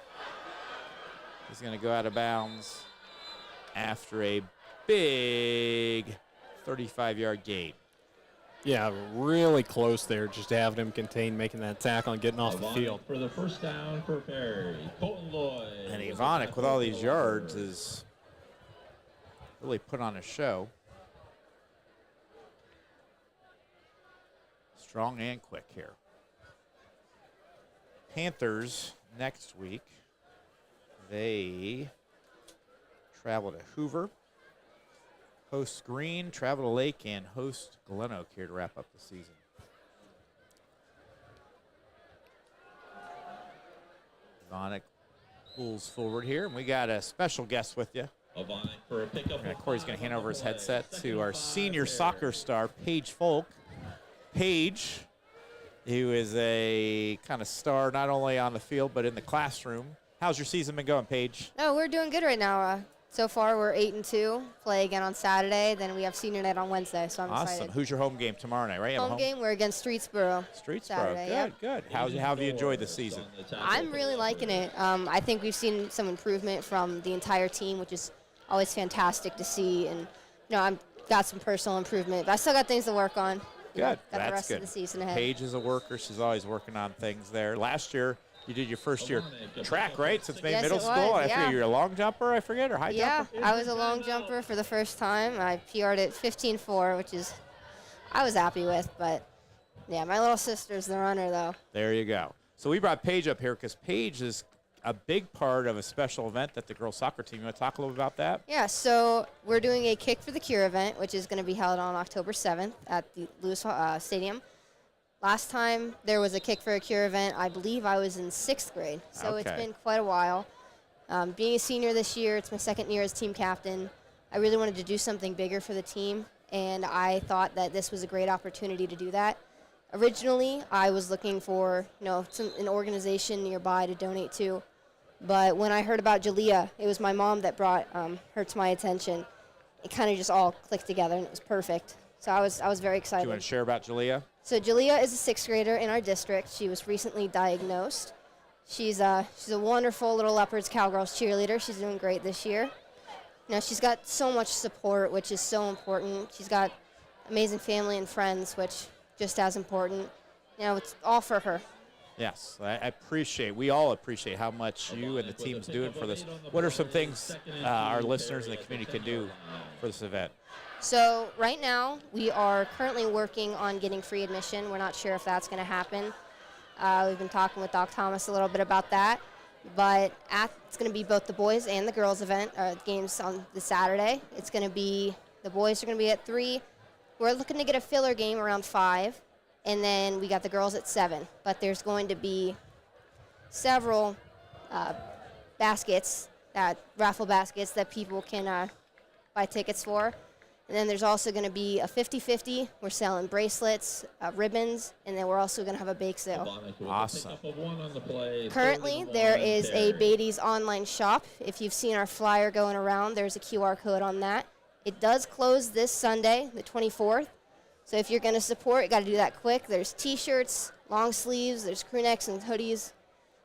He's going to go out of bounds after a big 35-yard gain. Yeah, really close there, just having him contained, making that tackle and getting off the field. For the first down for Perry. Colton Lloyd. And Ivonic, with all these yards, is really put on a show. Strong and quick here. Panthers next week. They travel to Hoover, host Green, travel to Lake, and host Glen Oak here to wrap up the season. Ivonic pulls forward here, and we got a special guest with you. For a pickup. Corey's going to hand over his headset to our senior soccer star, Paige Folk. Paige, who is a kind of star not only on the field but in the classroom. How's your season been going, Paige? No, we're doing good right now. So far, we're 8-2. Play again on Saturday. Then we have senior night on Wednesday, so I'm excited. Who's your home game tomorrow night, right? Home game, we're against Streetsboro. Streetsboro, good. How have you enjoyed the season? I'm really liking it. I think we've seen some improvement from the entire team, which is always fantastic to see. And I've got some personal improvement, but I still got things to work on. Good. Got the rest of the season ahead. Paige is a worker. She's always working on things there. Last year, you did your first year track, right? Since maybe middle school. I forget, you're a long jumper, I forget, or high jumper? Yeah, I was a long jumper for the first time. I PR'd at 15.4, which is I was happy with. But, yeah, my little sister's the runner, though. There you go. So we brought Paige up here because Paige is a big part of a special event that the girls soccer team. You want to talk a little bit about that? Yeah, so we're doing a Kick for the Cure event, which is going to be held on October 7th at the Louisville Stadium. Last time there was a Kick for a Cure event, I believe I was in 6th grade, so It's been quite a while. Being a senior this year, it's my 2nd year as team captain. I really wanted to do something bigger for the team, and I thought that this was a great opportunity to do that. Originally, I was looking for an organization nearby to donate to, but when I heard about Jalea, it was my mom that brought her to my attention. It kind of just all clicked together, and it was perfect. So I was very excited. Do you want to share about Jalea? So Jalea is a 6th grader in our district. She was recently diagnosed. She's a wonderful little Leopards Cowgirls cheerleader. She's doing great this year. She's got so much support, which is so important. She's got amazing family and friends, which just as important. It's all for her. Yes, we all appreciate how much you and the team's doing for this. What are some things our listeners and the community can do for this event? So right now, we are currently working on getting free admission. We're not sure if that's going to happen. We've been talking with Doc Thomas a little bit about that. But it's going to be both the boys and the girls event, games on the Saturday. It's going to be, the boys are going to be at 3. We're looking to get a filler game around 5. And then we got the girls at 7. But there's going to be several raffle baskets that people can buy tickets for. And then there's also going to be a 50-50. We're selling bracelets, ribbons, and then we're also going to have a bake sale. Awesome. Currently, there is a Beatty's online shop. If you've seen our flyer going around, there's a QR code on that. It does close this Sunday, the 24th. So if you're going to support, you got to do that quick. There's T-shirts, long sleeves, there's crew necks and hoodies.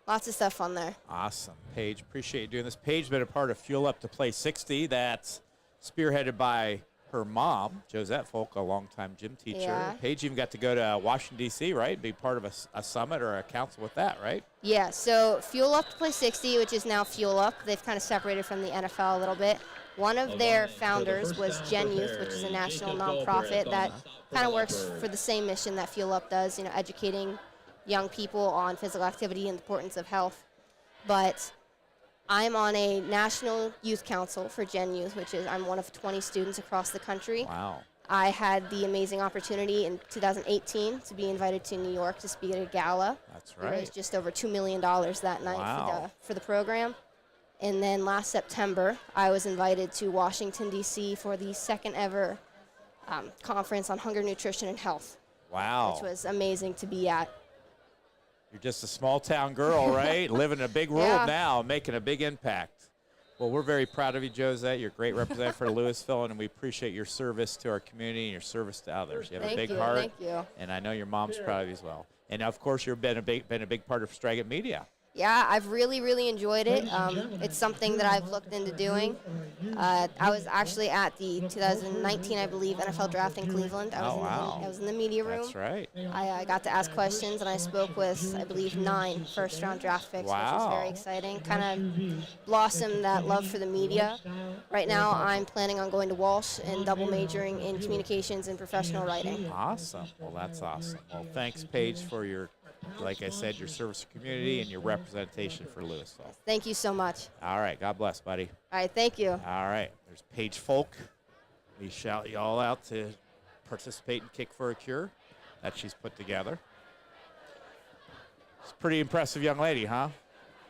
Lots of stuff on there. Awesome. Paige, appreciate you doing this. Paige been a part of Fuel Up to Play 60. That's spearheaded by her mom, Josette Folk, a longtime gym teacher. Yeah. Paige even got to go to Washington, D.C., right? Be part of a summit or a council with that, right? Yeah, so Fuel Up to Play 60, which is now Fuel Up. They've kind of separated from the NFL a little bit. One of their founders was Gen Youth, which is a national nonprofit that kind of works for the same mission that Fuel Up does, educating young people on physical activity and the importance of health. But I'm on a national youth council for Gen Youth, which is I'm one of 20 students across the country. Wow. I had the amazing opportunity in 2018 to be invited to New York to speak at a gala. That's We right. raised just over $2 million that night Wow. for the program. And then last September, I was invited to Washington, D.C. for the second ever conference on hunger, nutrition, and health, Wow. which was amazing to be at. You're just a small town girl, right? Living in a big world Yeah. now, making a big impact. Well, we're very proud of you, Josette. You're a great representative for Louisville, and we appreciate your service to our community and your service to others. You have a big heart, Thank you. and I know your mom's proud of you as well. And of course, you've been a big part of Stragit Media. Yeah, I've really enjoyed it. It's something that I've looked into doing. I was actually at the 2019, I believe, NFL draft in Cleveland. I was in the media room. That's right. I got to ask questions, and I spoke with, I believe, 9 first-round draft picks, which was very exciting. Kind of blossomed that love for the media. Right now, I'm planning on going to Walsh and double majoring in communications and professional writing. Awesome. Well, that's awesome. Well, thanks, Paige, for your, like I said, your service to the community and your representation for Louisville. Thank you so much. All right. God bless, buddy. All right, thank you. All right. There's Paige Folk. We shout you all out to participate in Kick for a Cure that she's put together. It's a pretty impressive young lady, huh?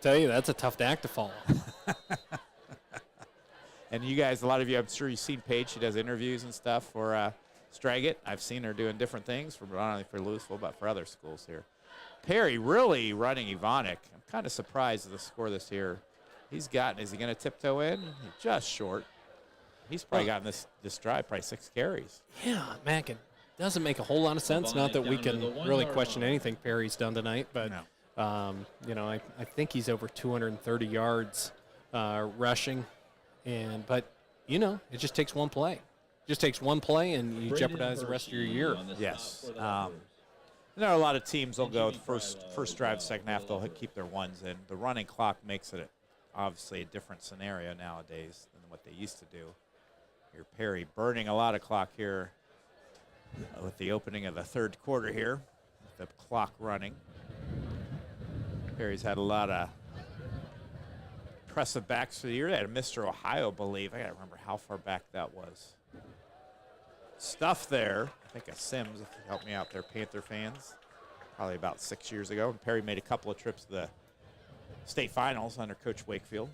Tell you, that's a tough act to follow. And you guys, a lot of you, I'm sure you've seen Paige. She does interviews and stuff for Stragit. I've seen her doing different things, for not only for Louisville, but for other schools here. Perry really running Ivonic. I'm kind of surprised at the score this year. He's gotten, is he going to tiptoe in? He's just short. He's probably gotten this drive, probably 6 carries. Yeah, Mac, it doesn't make a whole lot of sense. Not that we can really question anything Perry's done tonight, but, you know, I think he's over 230 yards rushing. But, you know, it just takes one play. Just takes one play, and you jeopardize the rest of your year. Yes. There are a lot of teams will go first drive, second half, they'll keep their ones in. The running clock makes it obviously a different scenario nowadays than what they used to do. Here, Perry burning a lot of clock here with the opening of the third quarter here, with the clock running. Perry's had a lot of impressive backs for the year. They had a Mr. Ohio, I believe. I got to remember how far back that was. Stuff there. I think of Sims, if you help me out there, Panther fans. Probably about 6 years ago. And Perry made a couple of trips to the state finals under Coach Wakefield.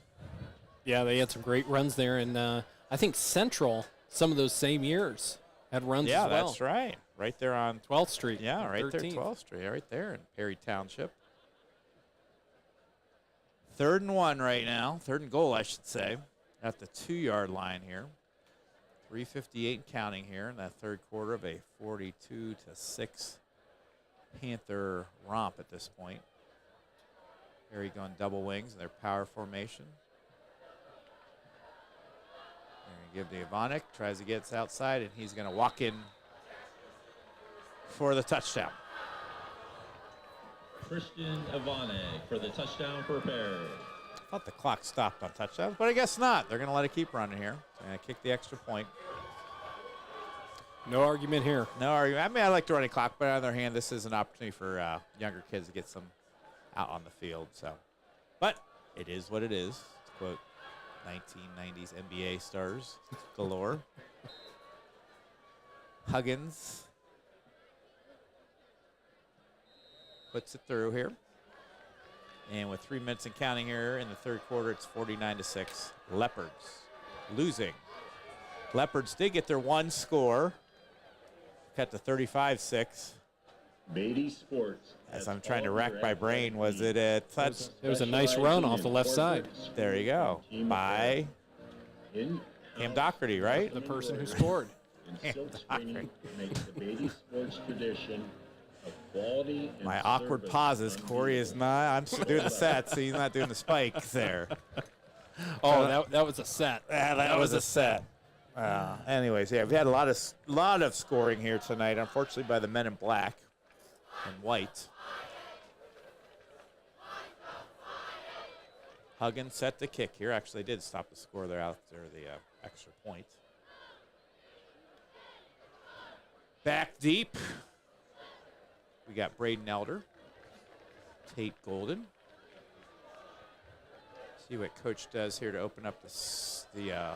Yeah, they had some great runs there. And I think Central, some of those same years, had runs as well. Yeah, that's right. Right there on 12th Street. Yeah, right 13th. there, 12th Street. Yeah, right there in Perry Township. 3rd and 1 right now. 3rd and goal, I should say, at the 2-yard line here. 3:58 and counting here in that third quarter of a 42-6 Panther romp at this point. Perry going double wings in their power formation. They're going to give to Ivonic. Tries to get us outside, and he's going to walk in for the touchdown. Christian Ivonic for the touchdown for Perry. I thought the clock stopped on touchdowns, but I guess not. They're going to let it keep running here. And kick the extra point. No argument here. No argument. I mean, I like the running clock, but on the other hand, this is an opportunity for younger kids to get some out on the field. So, but it is what it is. To quote 1990s NBA stars galore. Huggins puts it through here. And with 3 minutes and counting here in the third quarter, it's 49-6. Leopards losing. Leopards did get their one score. Cut to 35-6. Beatty Sports. As I'm trying to rack my brain, was it a touch? It was a nice run off the left side. There you go. By Cam Doherty, right? The person who scored. And silk screening makes the Beatty Sports tradition of quality and My awkward service pauses. Corey is not. I'm doing the set, so he's not doing the spike there. Oh, that was a set. That was a set. Anyways, yeah, we had a lot of scoring here tonight, unfortunately, by the men in black and white. Huggins set the kick here. Actually, did stop the score there after the extra point. Back deep. We got Braden Elder, Tate Golden. See what Coach does here to open up the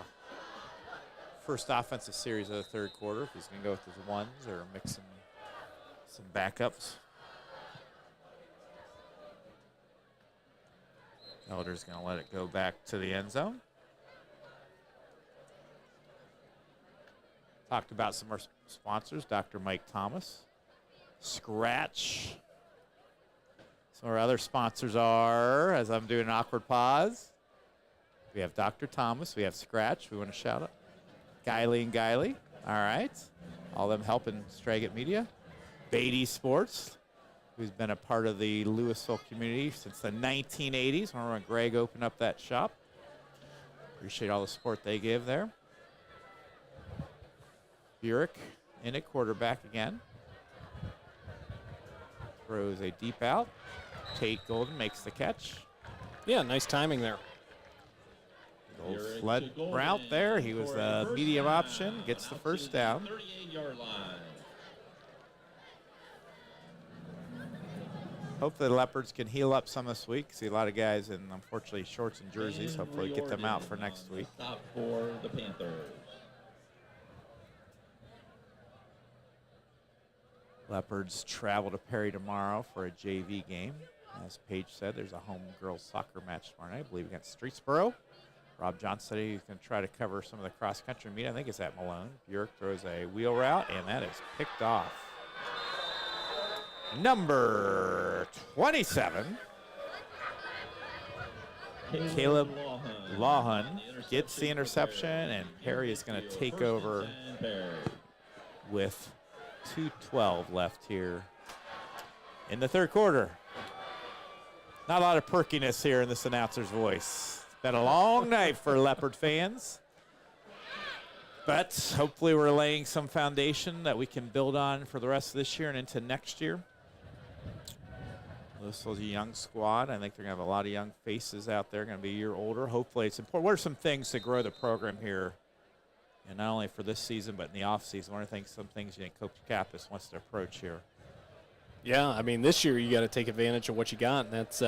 first offensive series of the third quarter. If he's going to go with his ones or mix some backups. Elder's going to let it go back to the end zone. Talked about some of our sponsors, Dr. Mike Thomas, Scratch, So our other sponsors are, as I'm doing an awkward pause, we have Dr. Thomas, we have Scratch, we want to shout out. Guiley and Guiley, all right. All them helping Straggett Media. Beatty Sports, who's been a part of the Louisville community since the 1980s. Remember when Greg opened up that shop? Appreciate all the support they give there. Burek in at quarterback again. Throws a deep out. Tate Golden makes the catch. Yeah, nice timing there. Old sled route there. He was the medium option. Gets the first down. 38-yard line. Hopefully the Leopards can heal up some this week. See a lot of guys in, unfortunately, shorts and jerseys. Hopefully get them out for next week. Stop for the Panthers. Leopards travel to Perry tomorrow for a JV game. As Paige said, there's a home girls soccer match tomorrow night, I believe, against Streetsboro. Rob Johnson said he's going to try to cover some of the cross-country meet. I think it's at Malone. Burek throws a wheel route, and that is picked off. Number 27, Caleb Lawhon gets the interception, and Perry is going to take over with 2:12 left here in the third quarter. Not a lot of perkiness here in this announcer's voice. It's been a long night for Leopard fans, but hopefully we're laying some foundation that we can build on for the rest of this year and into next year. This was a young squad. I think they're going to have a lot of young faces out there, going to be a year older. Hopefully it's important. What are some things to grow the program here, and not only for this season but in the offseason? What are some things you think Coach Kappas wants to approach here? Yeah, I mean, this year you got to take advantage of what you got, and that's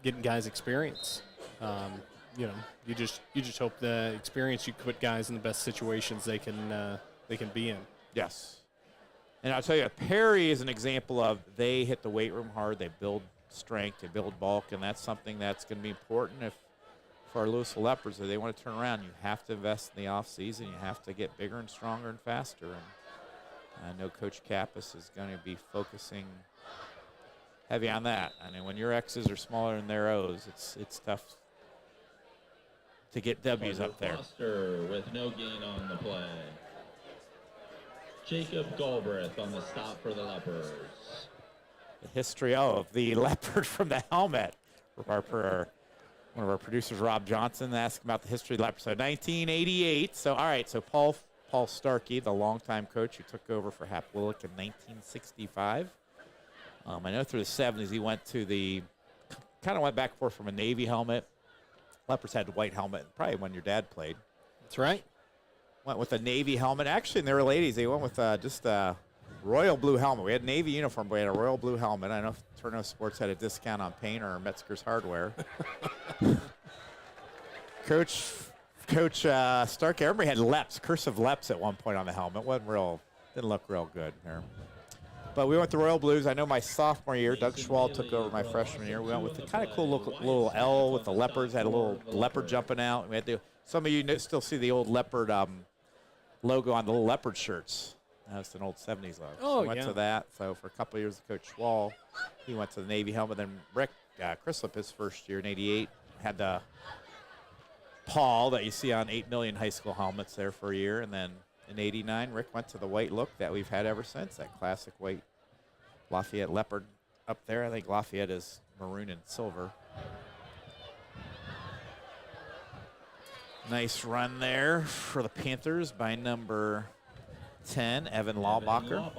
getting guys experience. You know, you just hope the experience you put guys in the best situations they can be in. Yes. And I'll tell you, Perry is an example of they hit the weight room hard. They build strength, they build bulk, and that's something that's going to be important for our Louisville Leopards. If they want to turn around, you have to invest in the offseason. You have to get bigger and stronger and faster. And I know Coach Kappas is going to be focusing heavy on that. I mean, when your X's are smaller than their O's, it's tough to get W's up there. Foster with no gain on the play. Jacob Galbraith on the stop for the Leopards. The history of the Leopard from the helmet. One of our producers, Rob Johnson, asked about the history of the Leopard. So 1988. So, all right, so Paul Starkey, the longtime coach who took over for Hap Willick in 1965. I know through the 70s he went to kind of went back and forth from a Navy helmet. Leopards had the white helmet, probably when your dad played. That's right. Went with a Navy helmet. Actually, in the early 80s, they went with just a royal blue helmet. We had Navy uniform, but we had a royal blue helmet. I don't know if Turno Sports had a discount on paint or Metzger's Hardware. Coach Stark, everybody had Leps, cursive Leps at one point on the helmet. Didn't look real good here. But we went to Royal Blues. I know my sophomore year, Doug Schwal took over my freshman year. We went with the kind of cool little L with the Leopards. Had a little leopard jumping out. We had some of you still see the old Leopard logo on the little Leopard shirts. That's an old 70s logo. Oh, so went to that. So for a couple of years with Coach Schwal, he went to the Navy helmet. Then Rick Crislip, his first year in 88, had the Paul that you see on 8 million high school helmets there for a year. And then in 89, Rick went to the white look that we've had ever since, that classic white Lafayette Leopard up there. I think Lafayette is maroon and silver. Nice run there for the Panthers by number 10, Evan Laubacher.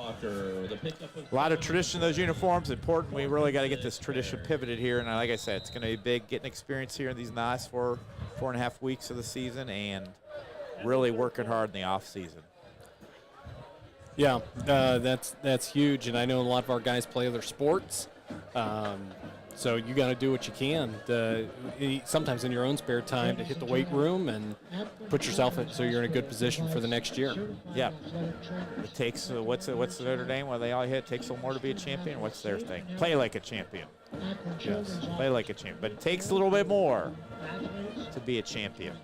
A lot of tradition in those uniforms, important. We really got to get this tradition pivoted here. And like I said, it's going to be big getting experience here in these last 4.5 weeks of the season and really working hard in the off season. Yeah, that's huge. And I know a lot of our guys play other sports. So you got to do what you can sometimes in your own spare time to hit the weight room and put yourself in so you're in a good position for the next year. Yeah. It takes, what's the Notre Dame where they all hit? It takes a little more to be a champion. What's their thing? Play like a champion. Yes, play like a champion. But it takes a little bit more to be a champion.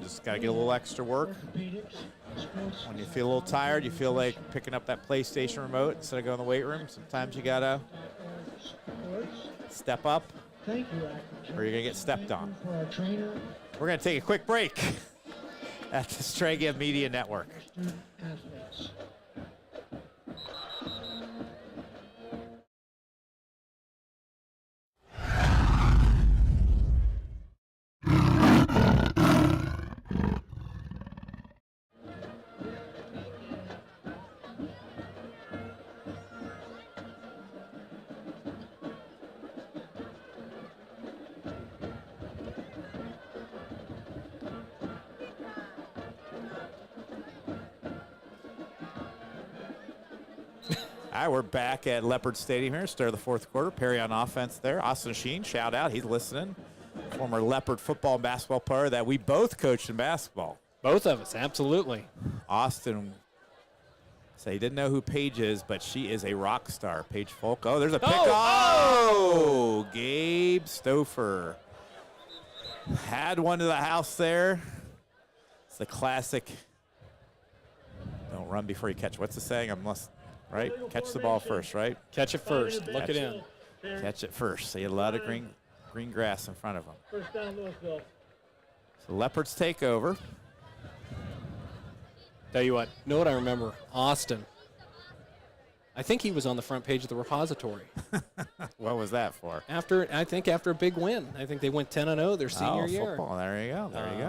Just got to get a little extra work. When you feel a little tired, you feel like picking up that PlayStation remote instead of going to the weight room. Sometimes you got to step up, Thank you, Akron. or you're going to get stepped on. For our trainer, We're going to take a quick break at the Strega Media Network. student athletes. All right, we're back at Leopard Stadium here, start of the fourth quarter. Perry on offense there. Austin Sheen, shout out, he's listening. Former Leopard football and basketball player that we both coached in basketball. Both of us, absolutely. Austin, so he didn't know who Paige is, but she is a rock star. Paige Folk. Oh, there's a pick. Oh! Gabe Stouffer. Had one to the house there. It's the classic. Don't run before you catch. What's the saying? Right? Catch the ball first, right? Catch it first. Look it in. Catch it first. See a lot of green grass in front of them. First down, Louisville. So Leopards take over. Tell you what I remember? Austin. I think he was on the front page of the repository. What was that for? After a big win. I think they went 10-0 their senior year. Football. There you go. There you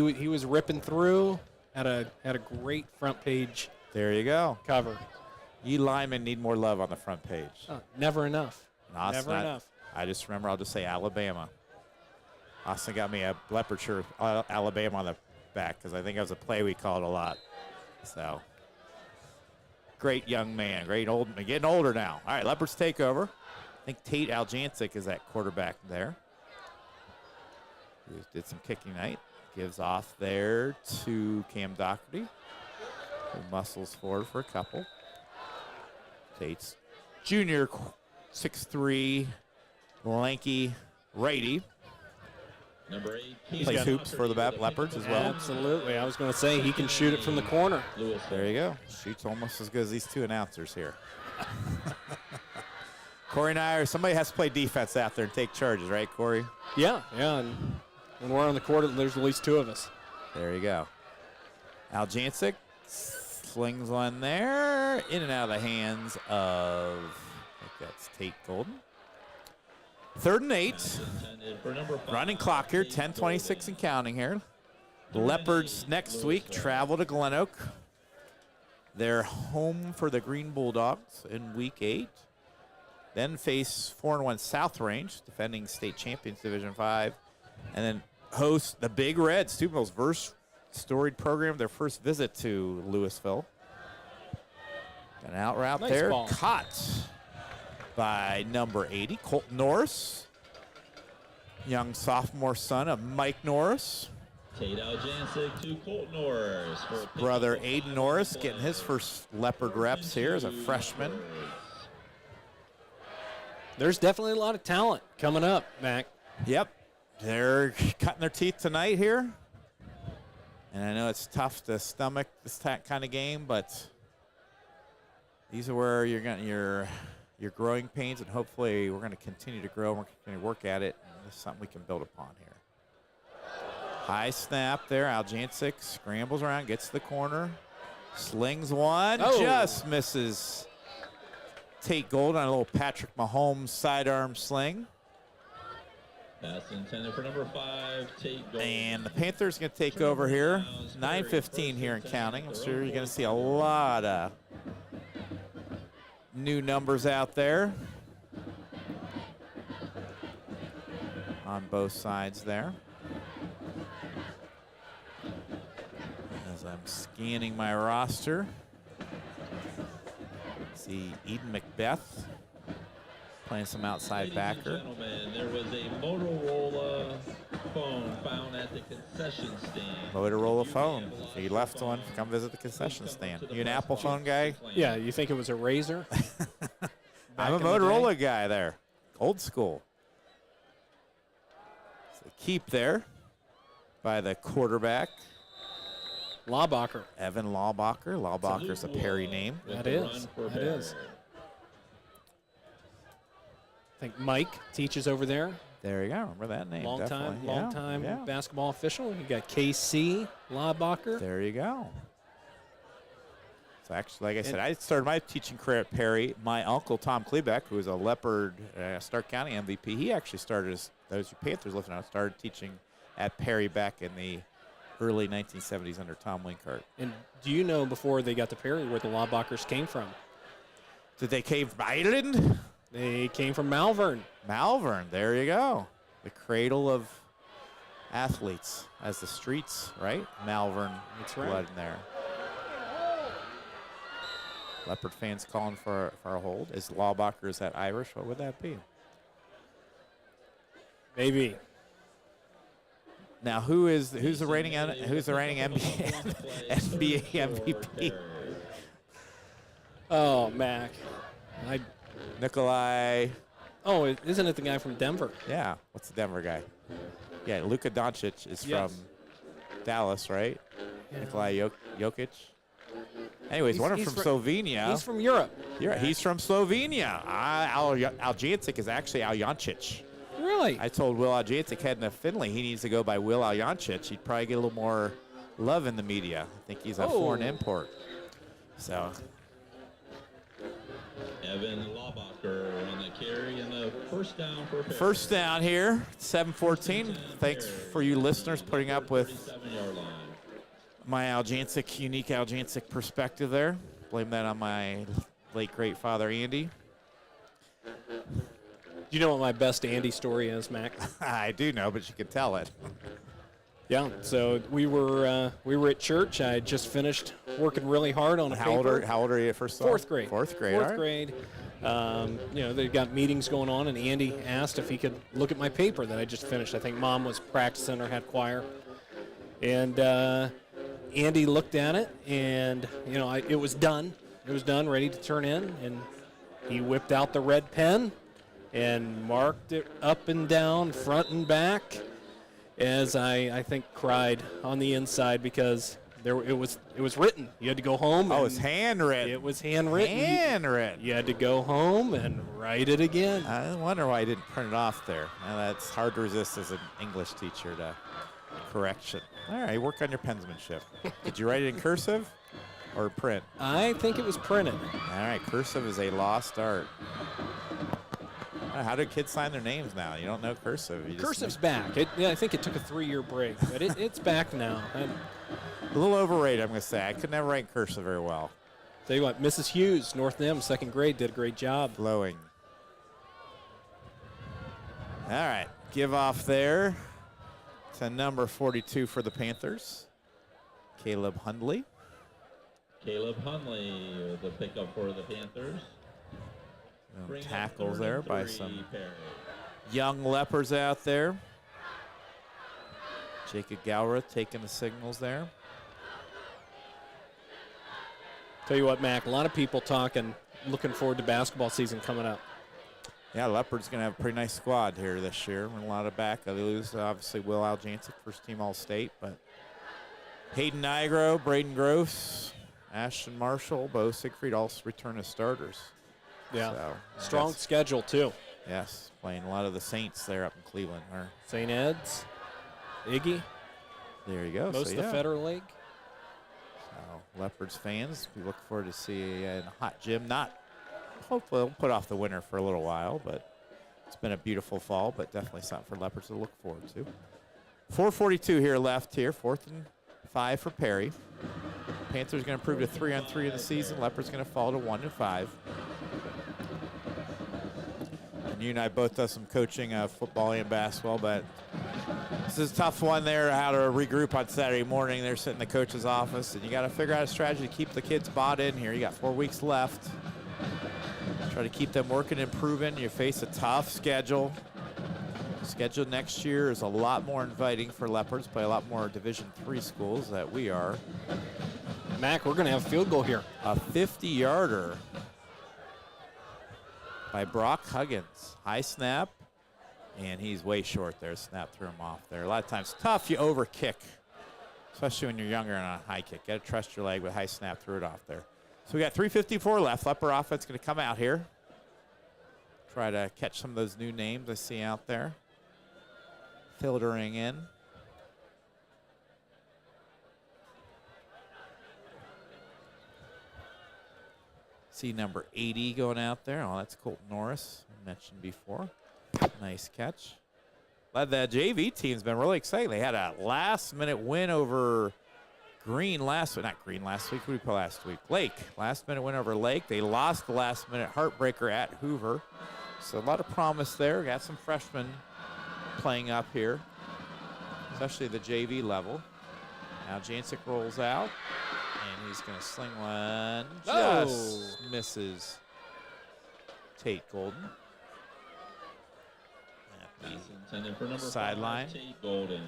go. He was ripping through. Had a great front page There you go. cover. You linemen need more love on the front page. Never enough. No, Never enough. I just remember, I'll just say Alabama. Austin got me a Leopard shirt, Alabama on the back, because I think it was a play we called a lot. So, great young man, getting older now. All right, Leopards take over. I think Tate Aljancic is that quarterback there. Who did some kicking night. Gives off there to Cam Doherty, who muscles forward for a couple. Tate's junior, 6'3", lanky righty. Number 8. Plays hoops for the Leopards as well. Absolutely. I was going to say he can shoot it from the corner. There you go. Shoots almost as good as these two announcers here. Corey and I somebody has to play defense out there and take charges, right, Corey? Yeah. And when we're on the court, there's at least two of us. There you go. Aljancic slings one there, in and out of the hands of, I think that's Tate Golden. 3rd and 8. Running clock here, 10:26 and counting here. The Leopards next week travel to Glen Oak. They're home for the Green Bulldogs in week 8. Then face 4-1 South Range, defending state champions Division 5. And then host the Big Reds, Steubenville's first storied program, their first visit to Louisville. An out route Nice there, ball. caught by number 80, Colton Norris. Young sophomore son of Mike Norris. Tate Aljancic to Colt Norris. For a pick Brother of Aiden 5 Norris for getting his first Leopard reps here as a freshman. There's definitely a lot of talent coming up, Mac. Yep, they're cutting their teeth tonight here. And I know it's tough to stomach this kind of game, but these are where you're getting your growing pains, and hopefully we're going to continue to grow. We're going to work at it, and this is something we can build upon here. High snap there. Aljancic scrambles around, gets to the corner, slings one, just misses Tate Gold on a little Patrick Mahomes sidearm sling. Pass intended for number 5, Tate Gold. And the Panthers going to take over here. 9:15 here and counting. I'm sure you're going to see a lot of new numbers out there on both sides there. As I'm scanning my roster, see Eden Macbeth playing some outside backer. Gentlemen, there was a Motorola phone found at the concession stand. Motorola phone. If you left one, come visit the concession stand. You an Apple phone guy? Yeah, you think it was a Razor? I'm a Motorola guy there. Old school. So keep there by the quarterback. Laubacher. Evan Laubacher. Laubacher's a Perry name. That is. think Mike teaches over there. There you go. Remember that name. Long definitely. time Yeah. basketball official. You got KC Laubacher. There you go. So actually, like I said, I started my teaching career at Perry. My uncle, Tom Klebeck, who was a Leopard Stark County MVP, he actually started, as those Panthers listening out, started teaching at Perry back in the early 1970s under Tom Winkart. And do you know, before they got to Perry, where the Laubachers came from? Did they came from Ireland? They came from Malvern. Malvern, there you go. The cradle of athletes, as the streets, right? Malvern, That's right. blood in there. Leopard fans calling for a hold. Is Laubacher, is that Irish? What would that be? Maybe. Now, who's the reigning NBA MVP? Oh, Mac. Nikolai. Oh, isn't it the guy from Denver? Yeah. What's the Denver guy? Yeah, Luka Doncic is Yes. from Dallas, right? Yeah. Nikolai Jokic. Anyways, one from Slovenia. He's from Europe. Yeah, he's from Slovenia. Aljancic is actually Aljancic. Really? I told Will Aljancic heading to Finley he needs to go by Will Aljancic. He'd probably get a little more love in the media. I think he's a foreign import. So. Evan Laubacher on the carry and the first down for Perry. First down here, 7-14. Thanks for you listeners putting up with 37-yard line. my unique Aljancic perspective there. Blame that on my late great father, Andy. Do you know what my best Andy story is, Mac? I do know, but you can tell it. Yeah, so we were at church. I had just finished working really hard on a paper. How old are you at first? Fourth grade. Fourth grade. Fourth grade. They got meetings going on, and Andy asked if he could look at my paper that I just finished. I think Mom was practicing or had choir, and Andy looked at it, and it was done. It was done, ready to turn in, and he whipped out the red pen and marked it up and down, front and back, as I think cried on the inside because it was written. You had to go home. Oh, it's handwritten. It was handwritten. Handwritten. You had to go home and write it again. I wonder why I didn't print it off there. Now that's hard to resist as an English teacher to correction. All right, work on your penmanship. Did you write it in cursive or print? I think it was printed. All right, cursive is a lost art. How do kids sign their names now? You don't know cursive. Cursive's back. I think it took a 3-year break, but it's back now. A little overrated, I'm going to say. I could never write in cursive very well. Tell you what, Mrs. Hughes, North Nim, second grade, did a great job. Flowing. All right, give off there to number 42 for the Panthers, Caleb Hundley. Caleb Hundley with the pickup for the Panthers. Tackles there by some Perry. young Leopards out there. Jacob Gowra taking the signals there. Tell you what, Mac, a lot of people talking, looking forward to basketball season coming up. Yeah, Leopards going to have a pretty nice squad here this year. A lot of back. They lose, obviously, Will Aljancic, first team All-State, but Hayden Nigro, Braden Gross, Ashton Marshall, Bo Siegfried all return as starters. Yeah, so, strong schedule, too. Yes, playing a lot of the Saints there up in Cleveland. St. Ed's, Iggy. There you go. Most of the Federal League. So, Leopards fans, we look forward to seeing in a hot gym. Hopefully they'll put off the winter for a little while, but it's been a beautiful fall, but definitely something for Leopards to look forward to. 4:42 here left here, 4th and 5 for Perry. Panthers going to improve to 3-on-3 in the season. Leopards going to fall to 1-5. And you and I both done some coaching of football and basketball, but this is a tough one there, how to regroup on Saturday morning. They're sitting in the coach's office, and you got to figure out a strategy to keep the kids bought in here. You got 4 weeks left. Try to keep them working and improving. You face a tough schedule. Schedule next year is a lot more inviting for Leopards, play a lot more Division III schools that we are. Mac, we're going to have a field goal here. A 50-yarder by Brock Huggins. High snap, and he's way short there. Snap threw him off there. A lot of times tough, you overkick, especially when you're younger on a high kick. Got to trust your leg, but high snap threw it off there. So we got 3:54 left. Leopard offense going to come out here. try to catch some of those new names I see out there filtering in. See number 80 going out there. Oh, that's Colton Norris, I mentioned before. Nice catch. Led the JV team's been really exciting. They had a last-minute win over Green last week. Not Green last week. Who did we play last week? Lake. Last-minute win over Lake. They lost the last-minute heartbreaker at Hoover. So a lot of promise there. Got some freshmen playing up here, especially the JV level. Now Jancic rolls out, and he's going to sling one. Just misses Tate Golden. Intended for number Sideline. 5, Tate Golden.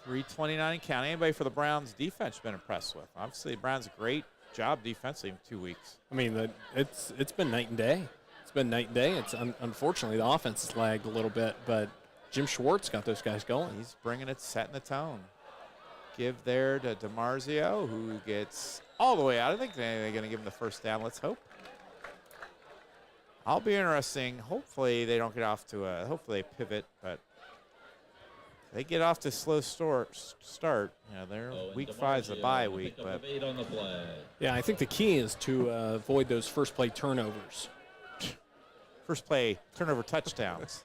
.329 count. Anybody for the Browns defense been impressed with? Obviously, the Browns a great job defensively in 2 weeks. I mean, it's been night and day. It's been night and day. It's unfortunately the offense has lagged a little bit, but Jim Schwartz got those guys going. He's bringing it, setting the tone. Give there to DiMarzio, who gets all the way out. I think they're going to give him the first down. Let's hope. I'll be interesting. Hopefully they don't get off to a. Hopefully they pivot, but if they get off to a slow start. You know, they're week 5's the bye week, but yeah, I think the key is to avoid those first play turnovers. First play turnover touchdowns.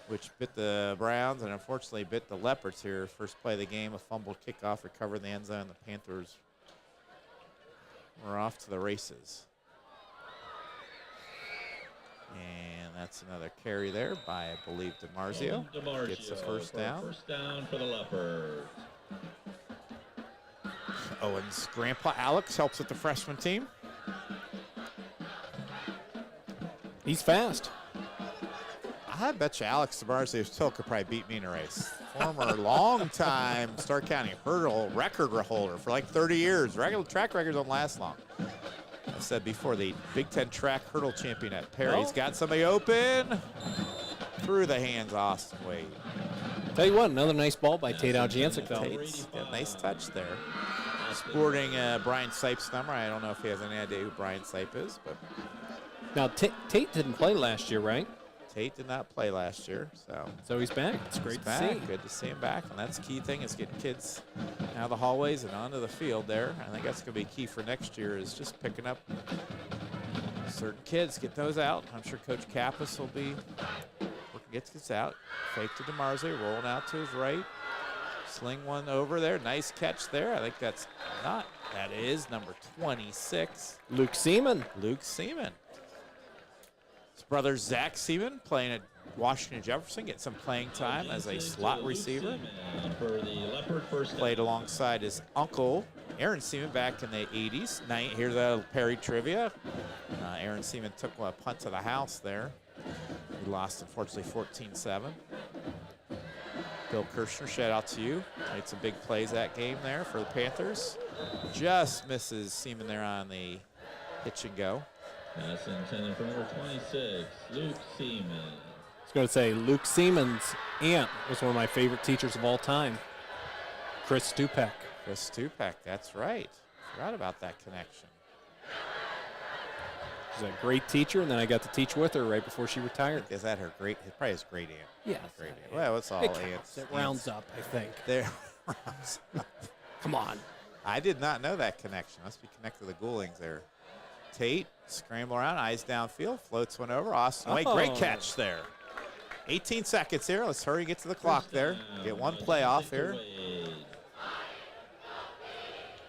Which bit the Browns and unfortunately bit the Leopards here. First play of the game, a fumbled kickoff, recovered in the end zone. The Panthers were off to the races. And that's another carry there by, I believe, DiMarzio. Gets the first down. First down for the Leopards. Owen's grandpa, Alex, helps with the freshman team. He's fast. I bet you Alex DiMarzio still could probably beat me in a race. Former long-time Stark County hurdle record holder for like 30 years. Regular track records don't last long. I said before, the Big Ten track hurdle champion at Perry's got somebody open. Through the hands, Austin Wade. Tell you what, another nice ball by Tate Aljancic, though. Tate's got a nice touch there. Sporting Brian Sipe's number. I don't know if he has any idea who Brian Sipe is, but. Now, Tate didn't play last year, right? Tate did not play last year, so he's back. It's great to see. Good to see him back, and that's the key thing is getting kids out of the hallways and onto the field there. I think that's going to be key for next year is just picking up certain kids, get those out. I'm sure Coach Kappas will be working, gets out. Fake to DiMarzio, rolling out to his right. Sling one over there. Nice catch there. I think that's not. That is number 26. Luke Seaman. Luke Seaman. His brother Zach Seaman playing at Washington Jefferson, get some playing time as a slot receiver. Played alongside his uncle, Aaron Seaman, back in the 80s. Here's the Perry trivia. Aaron Seaman took a punt to the house there. He lost, unfortunately, 14-7. Bill Kirshner, shout out to you. Made some big plays that game there for the Panthers. Just misses Seaman there on the hitch and go. That's intended for number 26, Luke Seaman. I was going to say, Luke Seaman's aunt was one of my favorite teachers of all time, Chris Stupek. Chris Stupek, that's right. Forgot about that connection. She's a great teacher, and then I got to teach with her right before she retired. Is that her great? Probably his great aunt. Yeah. Great aunt. Well, it's all aunts. It rounds up, I think. There rounds up. Come on. I did not know that connection. Must be connected to the Goulings there. Tate, scramble around, eyes downfield, floats one over. Austin Wade, great catch there. 18 seconds here. Let's hurry and get to the clock there. Get one play off here.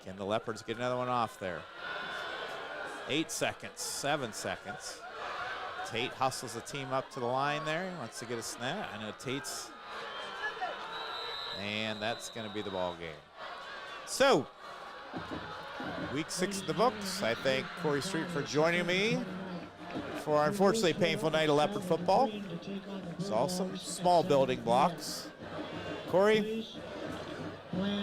Can the Leopards get another one off there? 8 seconds, 7 seconds. Tate hustles the team up to the line there. He wants to get a snap. I know Tate's. And that's going to be the ball game. So, week 6 in the books. I thank Corey Street for joining me for our unfortunately painful night of Leopard football. Saw some small building blocks. Corey,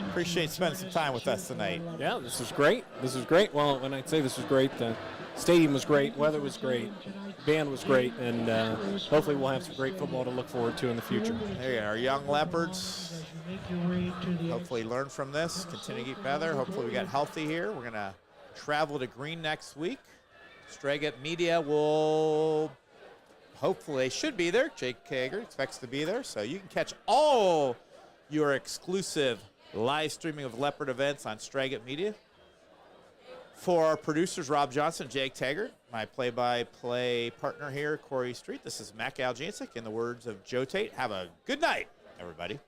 appreciate spending some time with us tonight. Yeah, this was great. This was great. Well, when I say this was great, the stadium was great, weather was great, band was great, and hopefully we'll have some great football to look forward to in the future. There you go, our young Leopards Make your way to the Hopefully learn from this, continue to get better. Hopefully we got healthy here. We're going to travel to Green next week. Straget Media will, hopefully, should be there. Jake Kager expects to be there. So you can catch all your exclusive live streaming of Leopard events on Straget Media. For our producers, Rob Johnson, Jake Taggart, my play-by-play partner here, Corey Street, this is Mac Aljancic. In the words of Joe Tate, have a good night, everybody.